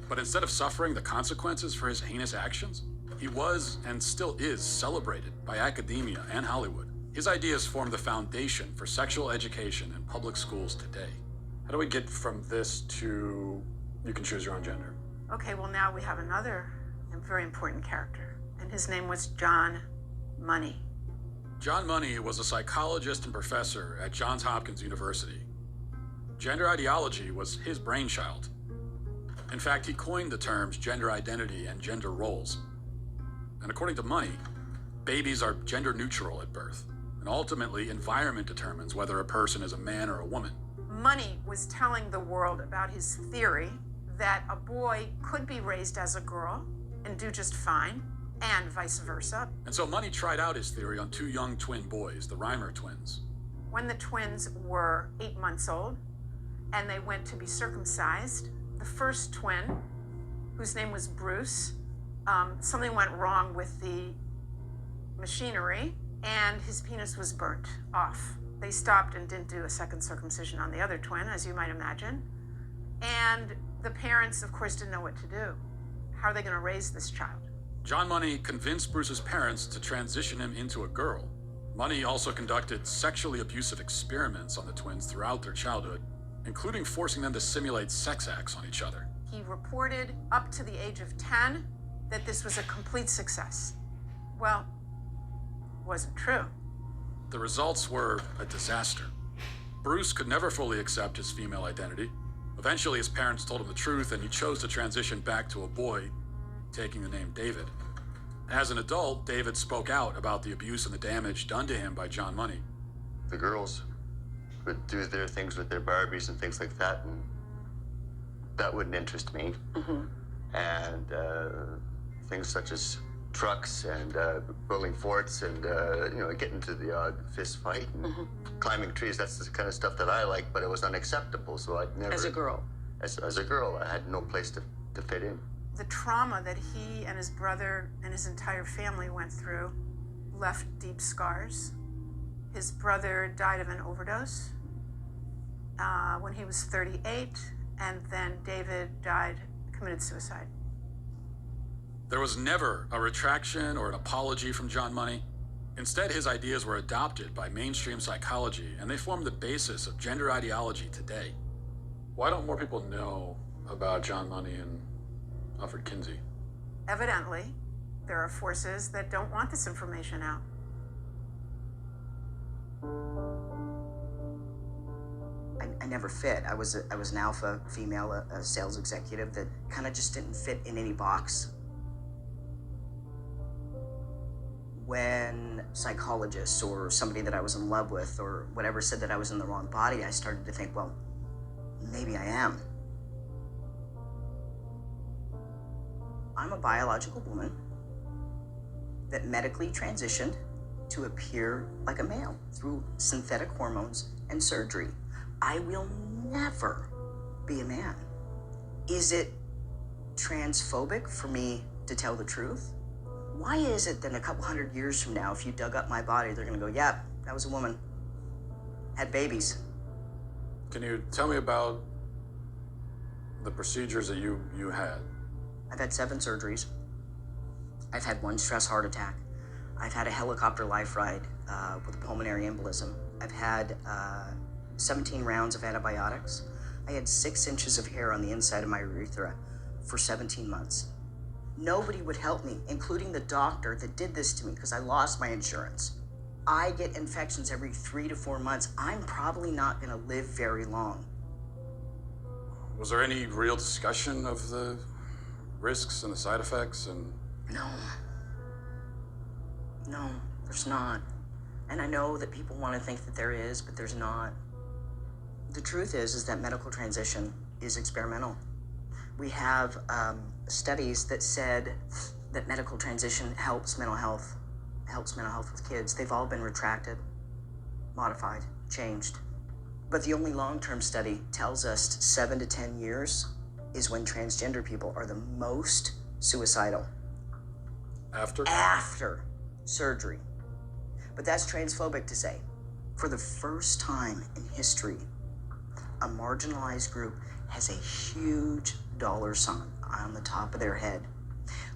But instead of suffering the consequences for his heinous actions, he was and still is celebrated by academia and Hollywood. His ideas form the foundation for sexual education in public schools today. How do we get from this to you can choose your own gender? Okay, well, now we have another very important character, and his name was John Money. John Money was a psychologist and professor at Johns Hopkins University. Gender ideology was his brainchild. In fact, he coined the terms gender identity and gender roles. And according to Money, babies are gender neutral at birth, and ultimately environment determines whether a person is a man or a woman. Money was telling the world about his theory that a boy could be raised as a girl and do just fine, and vice versa. And so Money tried out his theory on 2 young twin boys, the Reimer twins. When the twins were 8 months old and they went to be circumcised, the first twin, whose name was Bruce, something went wrong with the machinery and his penis was burnt off. They stopped and didn't do a second circumcision on the other twin, as you might imagine. And the parents, of course, didn't know what to do. How are they going to raise this child? John Money convinced Bruce's parents to transition him into a girl. Money also conducted sexually abusive experiments on the twins throughout their childhood, including forcing them to simulate sex acts on each other. He reported up to the age of 10 that this was a complete success. Well, it wasn't true. The results were a disaster. Bruce could never fully accept his female identity. Eventually, his parents told him the truth, and he chose to transition back to a boy, taking the name David. As an adult, David spoke out about the abuse and the damage done to him by John Money. The girls would do their things with their Barbies and things like that, and that wouldn't interest me. And things such as trucks and building forts and getting to the odd fist fight and climbing trees. That's the kind of stuff that I like, but it was unacceptable. So I'd never. As a girl. As a girl, I had no place to fit in. The trauma that he and his brother and his entire family went through left deep scars. His brother died of an overdose when he was 38, and then David committed suicide. There was never a retraction or an apology from John Money. Instead, his ideas were adopted by mainstream psychology, and they form the basis of gender ideology today. Why don't more people know about John Money and Alfred Kinsey? Evidently, there are forces that don't want this information out. I never fit. I was an alpha female, a sales executive that kind of just didn't fit in any box. When psychologists or somebody that I was in love with or whatever said that I was in the wrong body, I started to think, well, maybe I am. I'm a biological woman that medically transitioned to appear like a male through synthetic hormones and surgery. I will never be a man. Is it transphobic for me to tell the truth? Why is it that a couple hundred years from now, if you dug up my body, they're gonna go, yeah, that was a woman, had babies. Can you tell me about the procedures that you had? I've had 7 surgeries. I've had 1 stress heart attack. I've had a helicopter life ride with a pulmonary embolism. I've had 17 rounds of antibiotics. I had 6 inches of hair on the inside of my urethra for 17 months. Nobody would help me, including the doctor that did this to me because I lost my insurance. I get infections every 3 to 4 months. I'm probably not gonna live very long. Was there any real discussion of the risks and the side effects and... No, there's not. And I know that people want to think that there is, but there's not. The truth is that medical transition is experimental. We have studies that said that medical transition helps mental health with kids. They've all been retracted, modified, changed. But the only long-term study tells us 7 to 10 years is when transgender people are the most suicidal. After? After surgery. But that's transphobic to say. For the first time in history, a marginalized group has a huge dollar sign on the top of their head.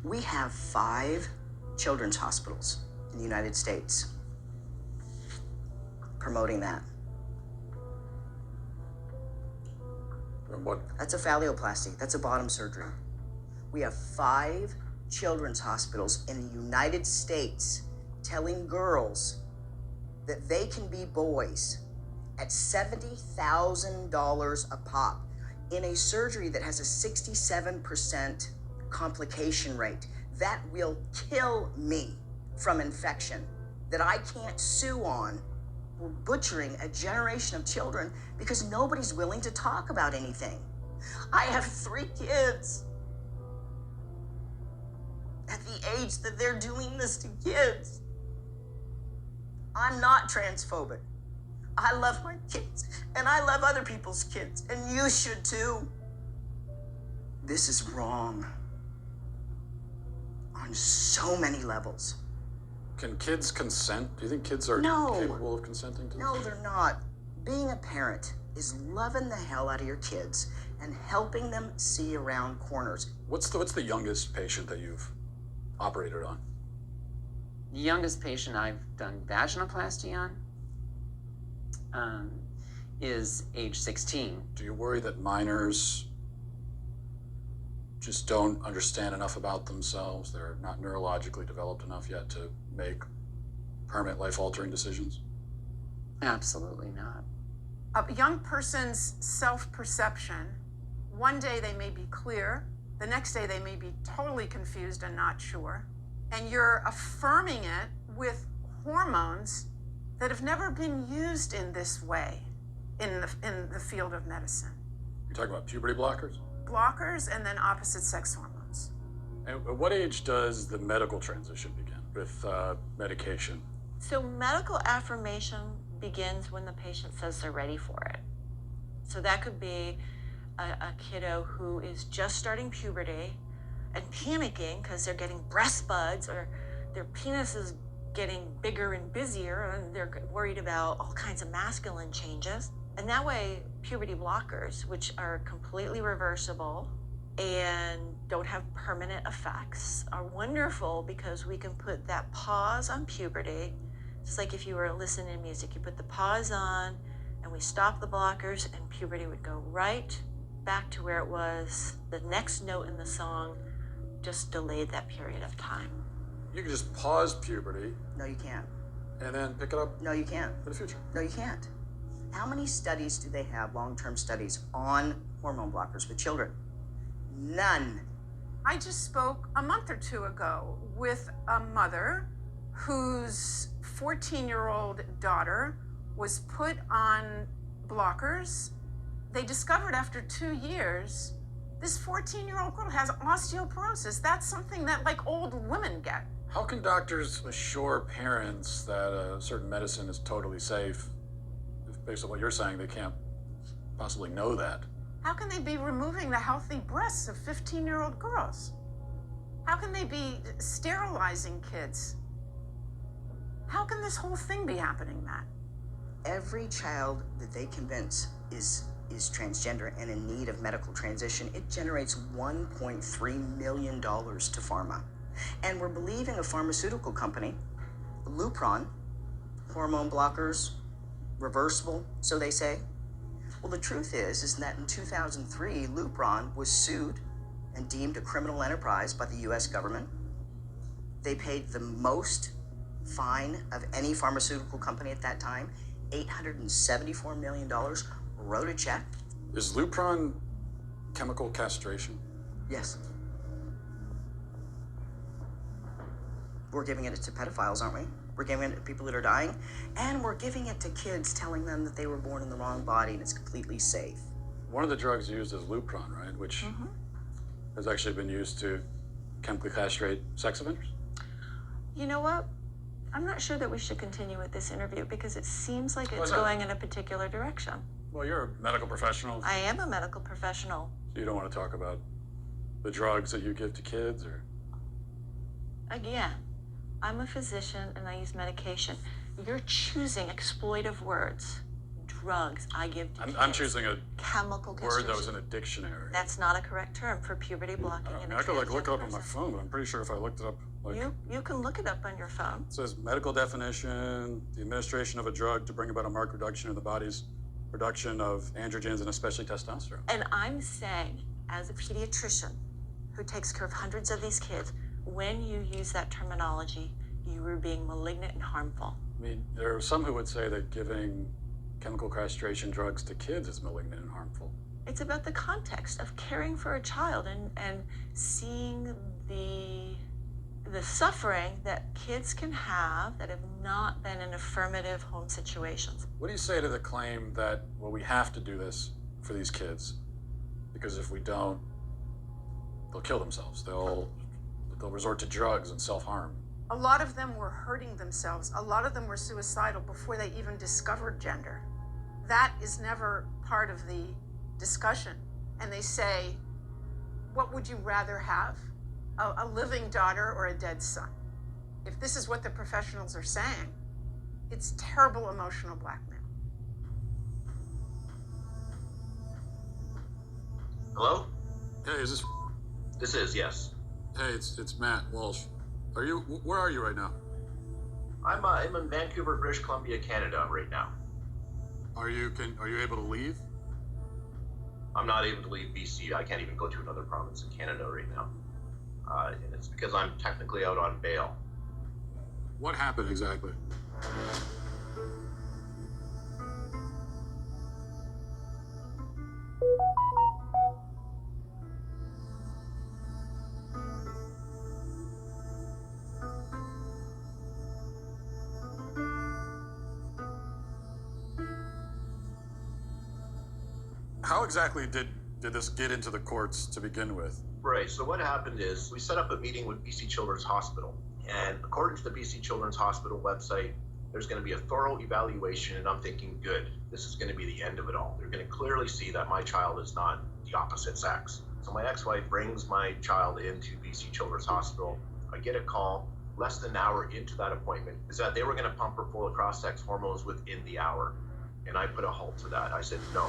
We have 5 children's hospitals in the United States promoting that. And what? That's a phalloplasty. That's a bottom surgery. We have 5 children's hospitals in the United States telling girls that they can be boys at $70,000 a pop in a surgery that has a 67% complication rate. That will kill me from infection, that I can't sue on. We're butchering a generation of children because nobody's willing to talk about anything. I have 3 kids. At the age that they're doing this to kids. I'm not transphobic. I love my kids, and I love other people's kids, and you should too. This is wrong on so many levels. Can kids consent? Do you think kids are capable of consenting to this? No, they're not. Being a parent is loving the hell out of your kids and helping them see around corners. What's the youngest patient that you've operated on? The youngest patient I've done vaginoplasty on is age 16. Do you worry that minors just don't understand enough about themselves? They're not neurologically developed enough yet to make permanent life-altering decisions? Absolutely not. A young person's self-perception, one day they may be clear, the next day they may be totally confused and not sure, and you're affirming it with hormones that have never been used in this way in the field of medicine. You're talking about puberty blockers? Blockers and then opposite sex hormones. And at what age does the medical transition begin with medication? So medical affirmation begins when the patient says they're ready for it. So that could be a kiddo who is just starting puberty and panicking because they're getting breast buds or their penis is getting bigger and busier and they're worried about all kinds of masculine changes. And that way, puberty blockers, which are completely reversible and don't have permanent effects, are wonderful because we can put that pause on puberty. Just like if you were listening to music, you put the pause on and we stop the blockers and puberty would go right back to where it was. The next note in the song just delayed that period of time. You can just pause puberty No, you can't. and then pick it up No, you can't. for the future. No, you can't. How many studies do they have, long-term studies, on hormone blockers with children? None. I just spoke a month or two ago with a mother whose 14-year-old daughter was put on blockers. They discovered after 2 years, this 14-year-old girl has osteoporosis. That's something that like old women get. How can doctors assure parents that a certain medicine is totally safe? If based on what you're saying, they can't possibly know that. How can they be removing the healthy breasts of 15-year-old girls? How can they be sterilizing kids? How can this whole thing be happening, Matt? Every child that they convince is transgender and in need of medical transition, it generates $1.3 million to pharma. And we're believing a pharmaceutical company, Lupron, hormone blockers, reversible, so they say. Well, the truth is that in 2003, Lupron was sued and deemed a criminal enterprise by the US government. They paid the most fine of any pharmaceutical company at that time, $874 million, wrote a check. Is Lupron chemical castration? Yes. We're giving it to pedophiles, aren't we? We're giving it to people that are dying, and we're giving it to kids, telling them that they were born in the wrong body and it's completely safe. One of the drugs used is Lupron, right? Which has actually been used to chemically castrate sex offenders? You know what? I'm not sure that we should continue with this interview because it seems like Why it's not? going in a particular direction. Well, you're a medical professional. I am a medical professional. So you don't want to talk about the drugs that you give to kids, or? Again, I'm a physician and I use medication. You're choosing exploitive words. Drugs I give to kids. I'm choosing a chemical word castration. that was in a dictionary. That's not a correct term for puberty blocking. I mean, I could like look it up on my phone, but I'm pretty sure if I looked it up, like, You can look it up on your phone. it says medical definition: the administration of a drug to bring about a marked reduction in the body's production of androgens and especially testosterone. And I'm saying, as a pediatrician who takes care of hundreds of these kids, when you use that terminology, you are being malignant and harmful. I mean, there are some who would say that giving chemical castration drugs to kids is malignant and harmful. It's about the context of caring for a child and seeing the suffering that kids can have that have not been in affirmative home situations. What do you say to the claim that, well, we have to do this for these kids because if we don't, they'll kill themselves. They'll resort to drugs and self-harm. A lot of them were hurting themselves. A lot of them were suicidal before they even discovered gender. That is never part of the discussion. And they say, what would you rather have? A living daughter or a dead son? If this is what the professionals are saying, it's terrible emotional blackmail. Hello? Hey, is this? This is, yes. Hey, it's Matt Walsh. Where are you right now? I'm in Vancouver, British Columbia, Canada right now. Are you able to leave? I'm not able to leave BC. I can't even go to another province in Canada right now. And it's because I'm technically out on bail. What happened exactly? How exactly did this get into the courts to begin with? Right, so what happened is we set up a meeting with BC Children's Hospital. And according to the BC Children's Hospital website, there's going to be a thorough evaluation, and I'm thinking, good, this is going to be the end of it all. They're going to clearly see that my child is not the opposite sex. So my ex-wife brings my child into BC Children's Hospital. I get a call less than an hour into that appointment, is that they were going to pump her full of cross-sex hormones within the hour. And I put a halt to that. I said, no.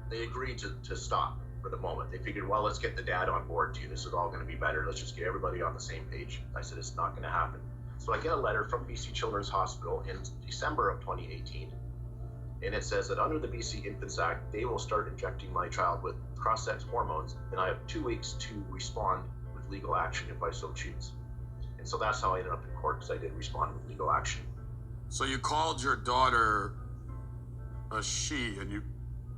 They agreed to stop for the moment. They figured, well, let's get the dad on board too. This is all going to be better. Let's just get everybody on the same page. I said, it's not going to happen. So I get a letter from BC Children's Hospital in December of 2018. And it says that under the BC Infants Act, they will start injecting my child with cross-sex hormones, and I have 2 weeks to respond with legal action if I so choose. And so that's how I ended up in court, because I did respond with legal action. So you called your daughter a she, and you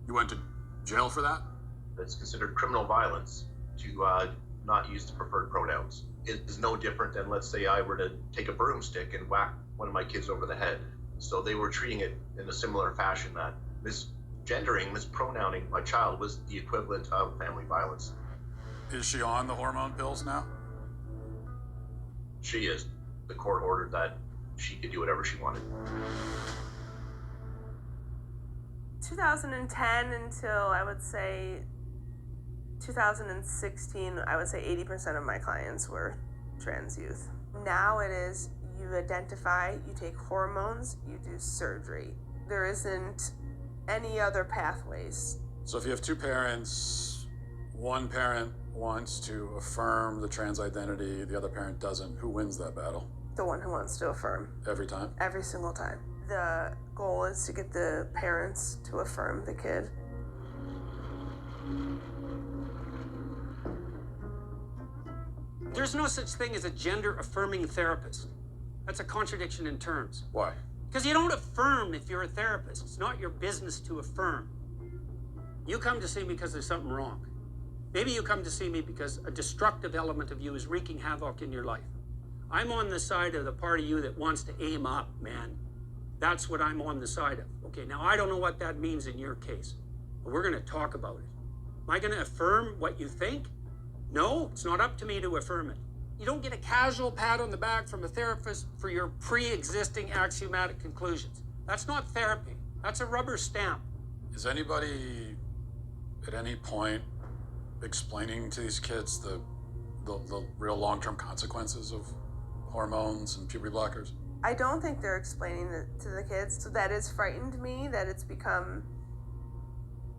went to jail for that? It's considered criminal violence to not use the preferred pronouns. It is no different than, let's say, I were to take a broomstick and whack one of my kids over the head. So they were treating it in a similar fashion, that misgendering, mispronouncing my child was the equivalent of family violence. Is she on the hormone pills now? She is. The court ordered that she could do whatever she wanted. 2010 until I would say 2016, I would say 80% of my clients were trans youth. Now it is, you identify, you take hormones, you do surgery. There isn't any other pathways. So if you have two parents, one parent wants to affirm the trans identity, the other parent doesn't, who wins that battle? The one who wants to affirm. Every time? Every single time. The goal is to get the parents to affirm the kid. There's no such thing as a gender-affirming therapist. That's a contradiction in terms. Why? Because you don't affirm if you're a therapist. It's not your business to affirm. You come to see me because there's something wrong. Maybe you come to see me because a destructive element of you is wreaking havoc in your life. I'm on the side of the part of you that wants to aim up, man. That's what I'm on the side of. Okay, now I don't know what that means in your case, but we're going to talk about it. Am I going to affirm what you think? No, it's not up to me to affirm it. You don't get a casual pat on the back from a therapist for your pre-existing axiomatic conclusions. That's not therapy. That's a rubber stamp. Is anybody at any point explaining to these kids the real long-term consequences of hormones and puberty blockers? I don't think they're explaining it to the kids. So that has frightened me, that it's become,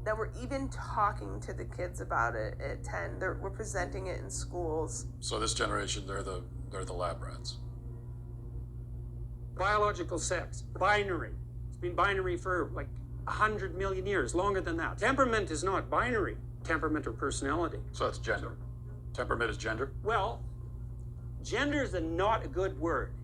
that we're even talking to the kids about it at 10. We're presenting it in schools. So this generation, they're the lab rats. Biological sex, binary. It's been binary for like 100 million years, longer than that. Temperament is not binary, temperament or personality. So that's gender. Temperament is gender? Well, gender is not a good word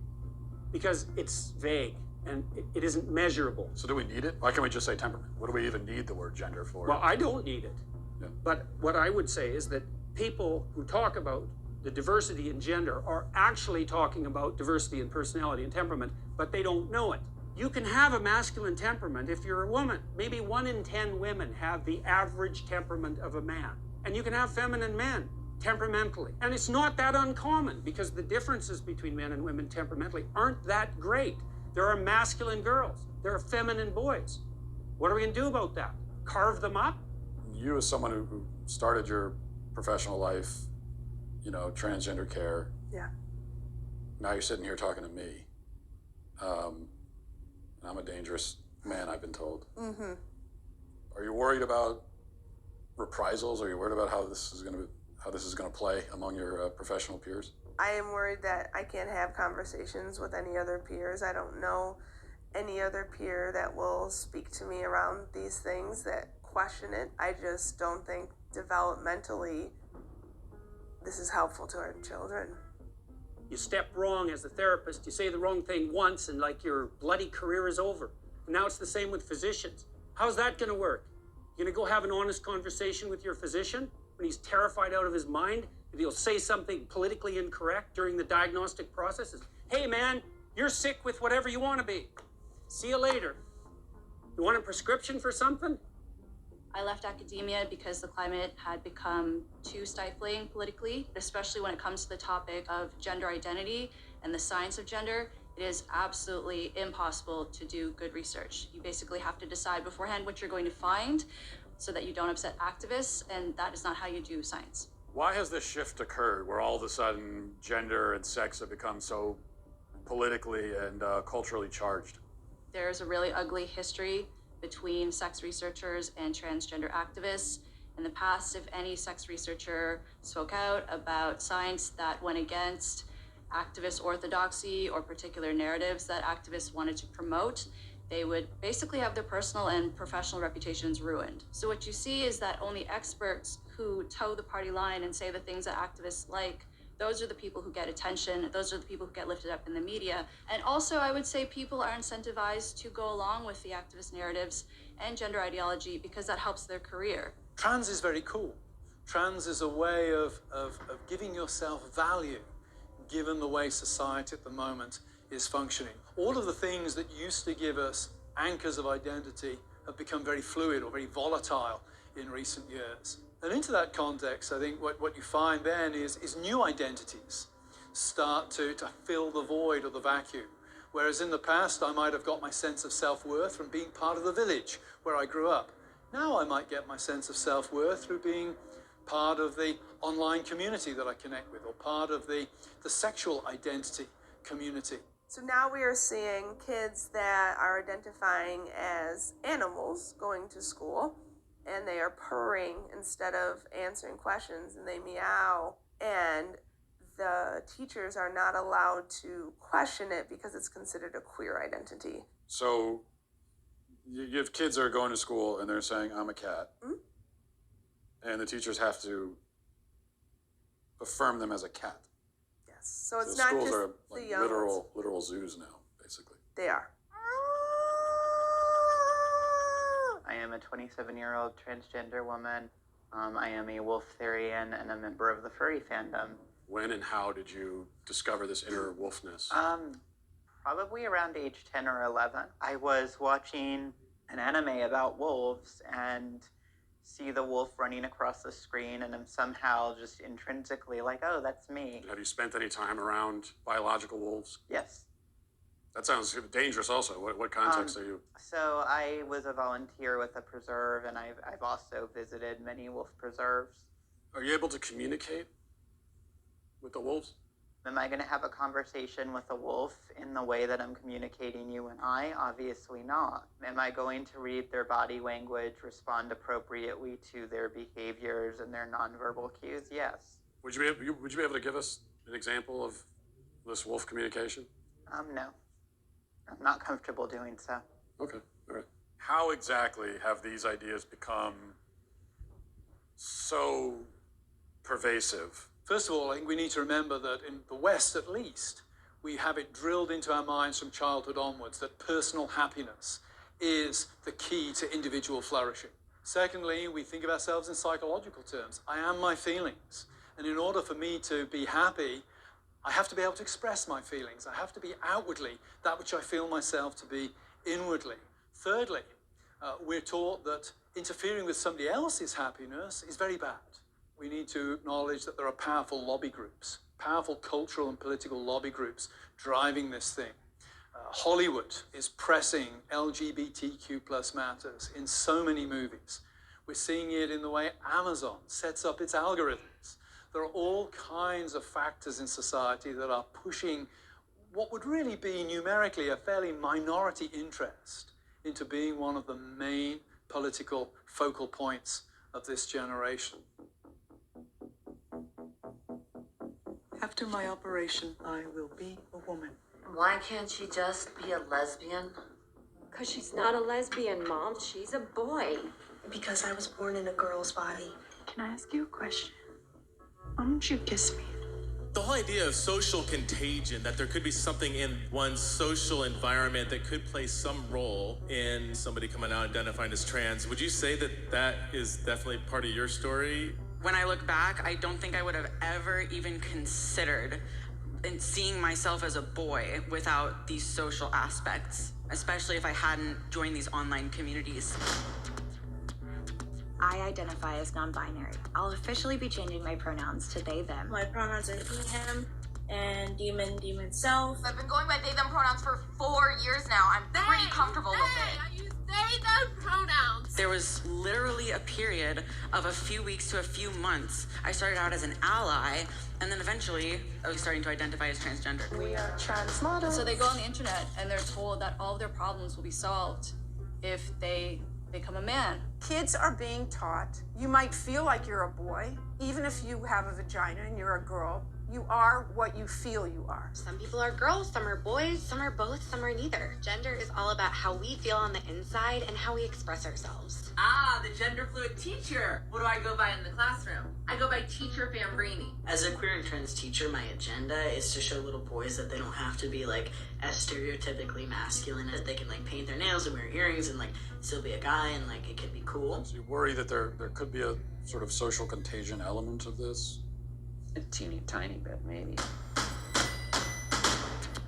because it's vague and it isn't measurable. So do we need it? Why can't we just say temperament? What do we even need the word gender for? Well, I don't need it. Yeah. But what I would say is that people who talk about the diversity in gender are actually talking about diversity in personality and temperament, but they don't know it. You can have a masculine temperament if you're a woman. Maybe 1 in 10 women have the average temperament of a man. And you can have feminine men temperamentally. And it's not that uncommon because the differences between men and women temperamentally aren't that great. There are masculine girls. There are feminine boys. What are we going to do about that? Carve them up? You, as someone who started your professional life, transgender care. Yeah. Now you're sitting here talking to me. I'm a dangerous man, I've been told. Mm-hmm. Are you worried about reprisals? Are you worried about how this is going to play among your professional peers? I am worried that I can't have conversations with any other peers. I don't know any other peer that will speak to me around these things that question it. I just don't think developmentally this is helpful to our children. You step wrong as a therapist, you say the wrong thing once and like your bloody career is over. And now it's the same with physicians. How's that going to work? You're going to go have an honest conversation with your physician when he's terrified out of his mind if he'll say something politically incorrect during the diagnostic processes? Hey man, you're sick with whatever you want to be. See you later. You want a prescription for something? I left academia because the climate had become too stifling politically, especially when it comes to the topic of gender identity and the science of gender. It is absolutely impossible to do good research. You basically have to decide beforehand what you're going to find so that you don't upset activists, and that is not how you do science. Why has this shift occurred where all of a sudden gender and sex have become so politically and culturally charged? There's a really ugly history between sex researchers and transgender activists. In the past, if any sex researcher spoke out about science that went against activist orthodoxy or particular narratives that activists wanted to promote, they would basically have their personal and professional reputations ruined. So what you see is that only experts who toe the party line and say the things that activists like, those are the people who get attention, those are the people who get lifted up in the media. And also, I would say people are incentivized to go along with the activist narratives and gender ideology because that helps their career. Trans is very cool. Trans is a way of giving yourself value, given the way society at the moment is functioning. All of the things that used to give us anchors of identity have become very fluid or very volatile in recent years. And into that context, I think what you find then is new identities start to fill the void or the vacuum. Whereas in the past, I might have got my sense of self-worth from being part of the village where I grew up. Now I might get my sense of self-worth through being part of the online community that I connect with, or part of the sexual identity community. So now we are seeing kids that are identifying as animals going to school, and they are purring instead of answering questions, and they meow, and the teachers are not allowed to question it because it's considered a queer identity. So you have kids that are going to school and they're saying, I'm a cat. Mm-hmm. And the teachers have to affirm them as a cat. Yes. So it's not schools just are like the young literal zoos now, basically. They are. I am a 27-year-old transgender woman. I am a wolf-therian and a member of the furry fandom. When and how did you discover this inner wolfness? Probably around age 10 or 11. I was watching an anime about wolves and see the wolf running across the screen, and I'm somehow just intrinsically like, oh, that's me. Have you spent any time around biological wolves? Yes. That sounds dangerous also. What context are you? So I was a volunteer with a preserve, and I've also visited many wolf preserves. Are you able to communicate with the wolves? Am I going to have a conversation with a wolf in the way that I'm communicating you and I? Obviously not. Am I going to read their body language, respond appropriately to their behaviors and their nonverbal cues? Yes. Would you be able to give us an example of this wolf communication? No. I'm not comfortable doing so. Okay, all right. How exactly have these ideas become so pervasive? First of all, I think we need to remember that in the West, at least, we have it drilled into our minds from childhood onwards that personal happiness is the key to individual flourishing. Secondly, we think of ourselves in psychological terms. I am my feelings. And in order for me to be happy, I have to be able to express my feelings. I have to be outwardly that which I feel myself to be inwardly. Thirdly, we're taught that interfering with somebody else's happiness is very bad. We need to acknowledge that there are powerful lobby groups, powerful cultural and political lobby groups driving this thing. Hollywood is pressing LGBTQ plus matters in so many movies. We're seeing it in the way Amazon sets up its algorithms. There are all kinds of factors in society that are pushing what would really be numerically a fairly minority interest into being one of the main political focal points of this generation. After my operation, I will be a woman. Why can't she just be a lesbian? Because she's not a lesbian, Mom. She's a boy. Because I was born in a girl's body. Can I ask you a question? Why don't you kiss me? The whole idea of social contagion, that there could be something in one's social environment that could play some role in somebody coming out identifying as trans, would you say that that is definitely part of your story? When I look back, I don't think I would have ever even considered seeing myself as a boy without these social aspects, especially if I hadn't joined these online communities. I identify as non-binary. I'll officially be changing my pronouns to they, them. My pronouns are he, him, and demon, self. I've been going by they, them pronouns for 4 years now. I'm pretty comfortable with it. I use they, them pronouns. There was literally a period of a few weeks to a few months. I started out as an ally, and then eventually I was starting to identify as transgender. We are trans models. So they go on the internet and they're told that all of their problems will be solved if they become a man. Kids are being taught you might feel like you're a boy, even if you have a vagina and you're a girl, You are what you feel you are. Some people are girls, some are boys, some are both, some are neither. Gender is all about how we feel on the inside and how we express ourselves. Ah, the gender fluid teacher. What do I go by in the classroom? I go by Teacher Fambrini. As a queer and trans teacher, my agenda is to show little boys that they don't have to be like as stereotypically masculine, that they can like paint their nails and wear earrings and like still be a guy and like it could be cool. So you worry that there could be a sort of social contagion element of this? A teeny tiny bit, maybe.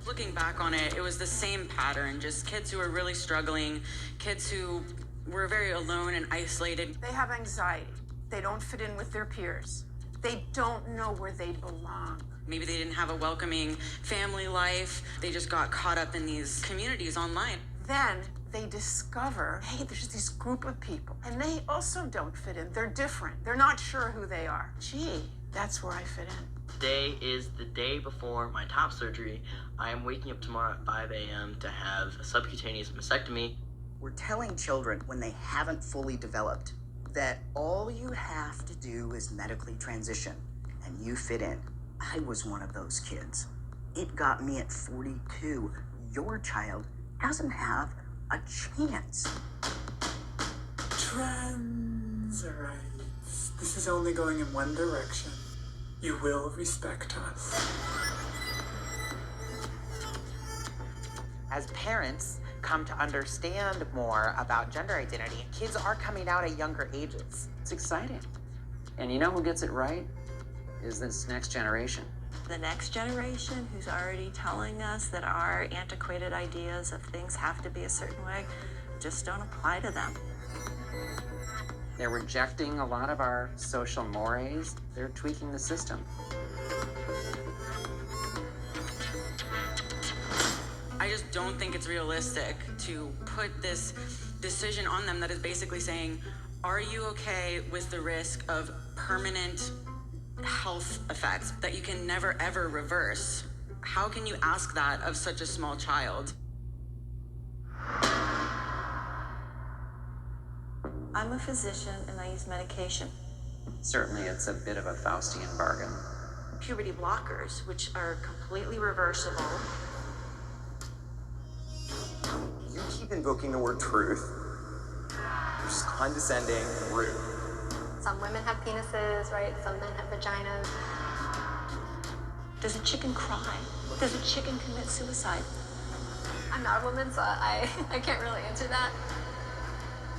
Looking back on it, it was the same pattern, just kids who were really struggling, kids who were very alone and isolated. They have anxiety. They don't fit in with their peers. They don't know where they belong. Maybe they didn't have a welcoming family life. They just got caught up in these communities online. Then they discover, hey, there's this group of people, and they also don't fit in. They're different. They're not sure who they are. Gee, that's where I fit in. Today is the day before my top surgery. I am waking up tomorrow at 5 a.m. to have a subcutaneous mastectomy. We're telling children when they haven't fully developed that all you have to do is medically transition and you fit in. I was one of those kids. It got me at 42. Your child doesn't have a chance. Trans rights. This is only going in one direction. You will respect us. As parents come to understand more about gender identity, kids are coming out at younger ages. It's exciting. And you know who gets it right? Is this next generation. The next generation who's already telling us that our antiquated ideas of things have to be a certain way just don't apply to them. They're rejecting a lot of our social mores. They're tweaking the system. I just don't think it's realistic to put this decision on them that is basically saying, are you okay with the risk of permanent health effects that you can never ever reverse? How can you ask that of such a small child? I'm a physician and I use medication. Certainly it's a bit of a Faustian bargain. Puberty blockers, which are completely reversible. You keep invoking the word truth. You're just condescending and rude. Some women have penises, right? Some men have vaginas. Does a chicken cry? Does a chicken commit suicide? I'm not a woman, so I can't really answer that.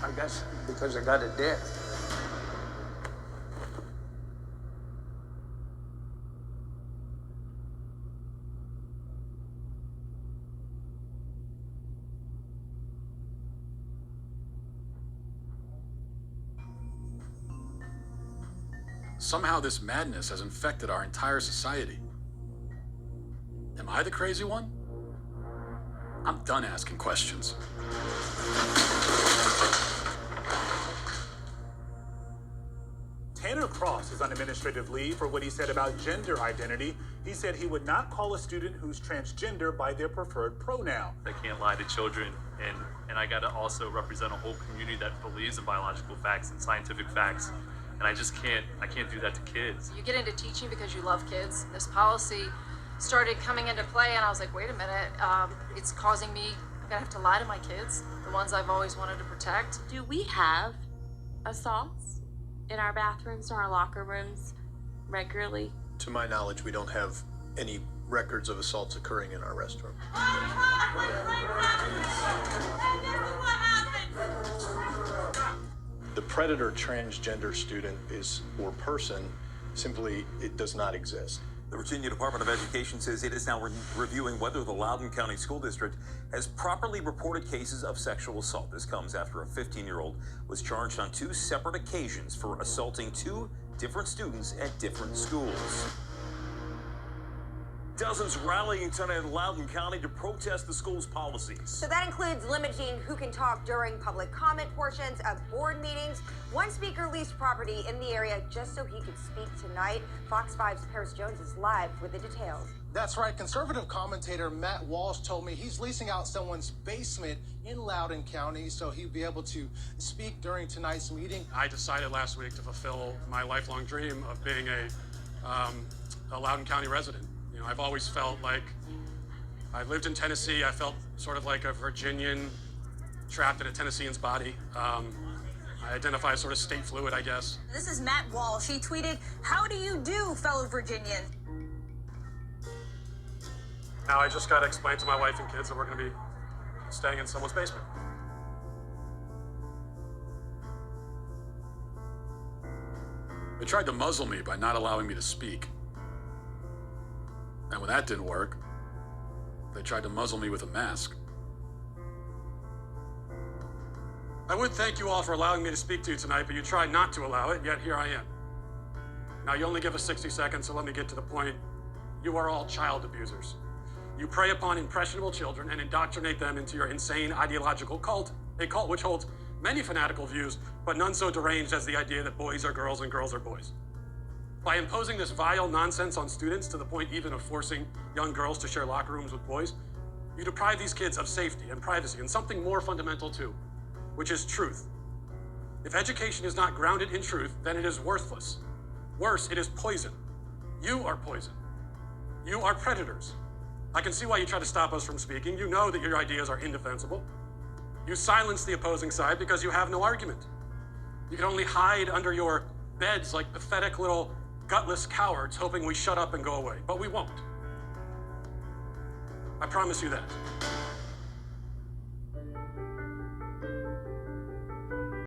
I guess because I got a dick. Somehow this madness has infected our entire society. Am I the crazy one? I'm done asking questions. Tanner Cross is on administrative leave for what he said about gender identity. He said he would not call a student who's transgender by their preferred pronoun. I can't lie to children, and I gotta also represent a whole community that believes in biological facts and scientific facts. And I can't do that to kids. You get into teaching because you love kids. This policy started coming into play and I was like, wait a minute, it's causing me, I'm gonna have to lie to my kids, the ones I've always wanted to protect. Do we have assaults in our bathrooms or our locker rooms regularly? To my knowledge, we don't have any records of assaults occurring in our restroom. The predator transgender student or person, simply, it does not exist. The Virginia Department of Education says it is now reviewing whether the Loudoun County School District has properly reported cases of sexual assault. This comes after a 15-year-old was charged on 2 separate occasions for assaulting 2 different students at different schools. Dozens rallying tonight in Loudoun County to protest the school's policies. So that includes limiting who can talk during public comment portions of board meetings. One speaker leased property in the area just so he could speak tonight. Fox 5's Paris Jones is live with the details. That's right. Conservative commentator Matt Walsh told me he's leasing out someone's basement in Loudoun County so he'll be able to speak during tonight's meeting. I decided last week to fulfill my lifelong dream of being a a Loudoun County resident. You know, I've always felt like I lived in Tennessee. I felt sort of like a Virginian trapped in a Tennessean's body. I identify as sort of state fluid, I guess. This is Matt Walsh. He tweeted, "How do you do, fellow Virginians?" Now I just got to explain to my wife and kids that we're going to be staying in someone's basement. They tried to muzzle me by not allowing me to speak. And when that didn't work, they tried to muzzle me with a mask. I would thank you all for allowing me to speak to you tonight, but you tried not to allow it, yet here I am. Now, you only give us 60 seconds, so let me get to the point. You are all child abusers. You prey upon impressionable children and indoctrinate them into your insane ideological cult, a cult which holds many fanatical views, but none so deranged as the idea that boys are girls and girls are boys. By imposing this vile nonsense on students to the point even of forcing young girls to share locker rooms with boys, you deprive these kids of safety and privacy and something more fundamental too, which is truth. If education is not grounded in truth, then it is worthless. Worse, it is poison. You are poison. You are predators. I can see why you try to stop us from speaking. You know that your ideas are indefensible. You silence the opposing side because you have no argument. You can only hide under your beds like pathetic little gutless cowards hoping we shut up and go away, but we won't. I promise you that.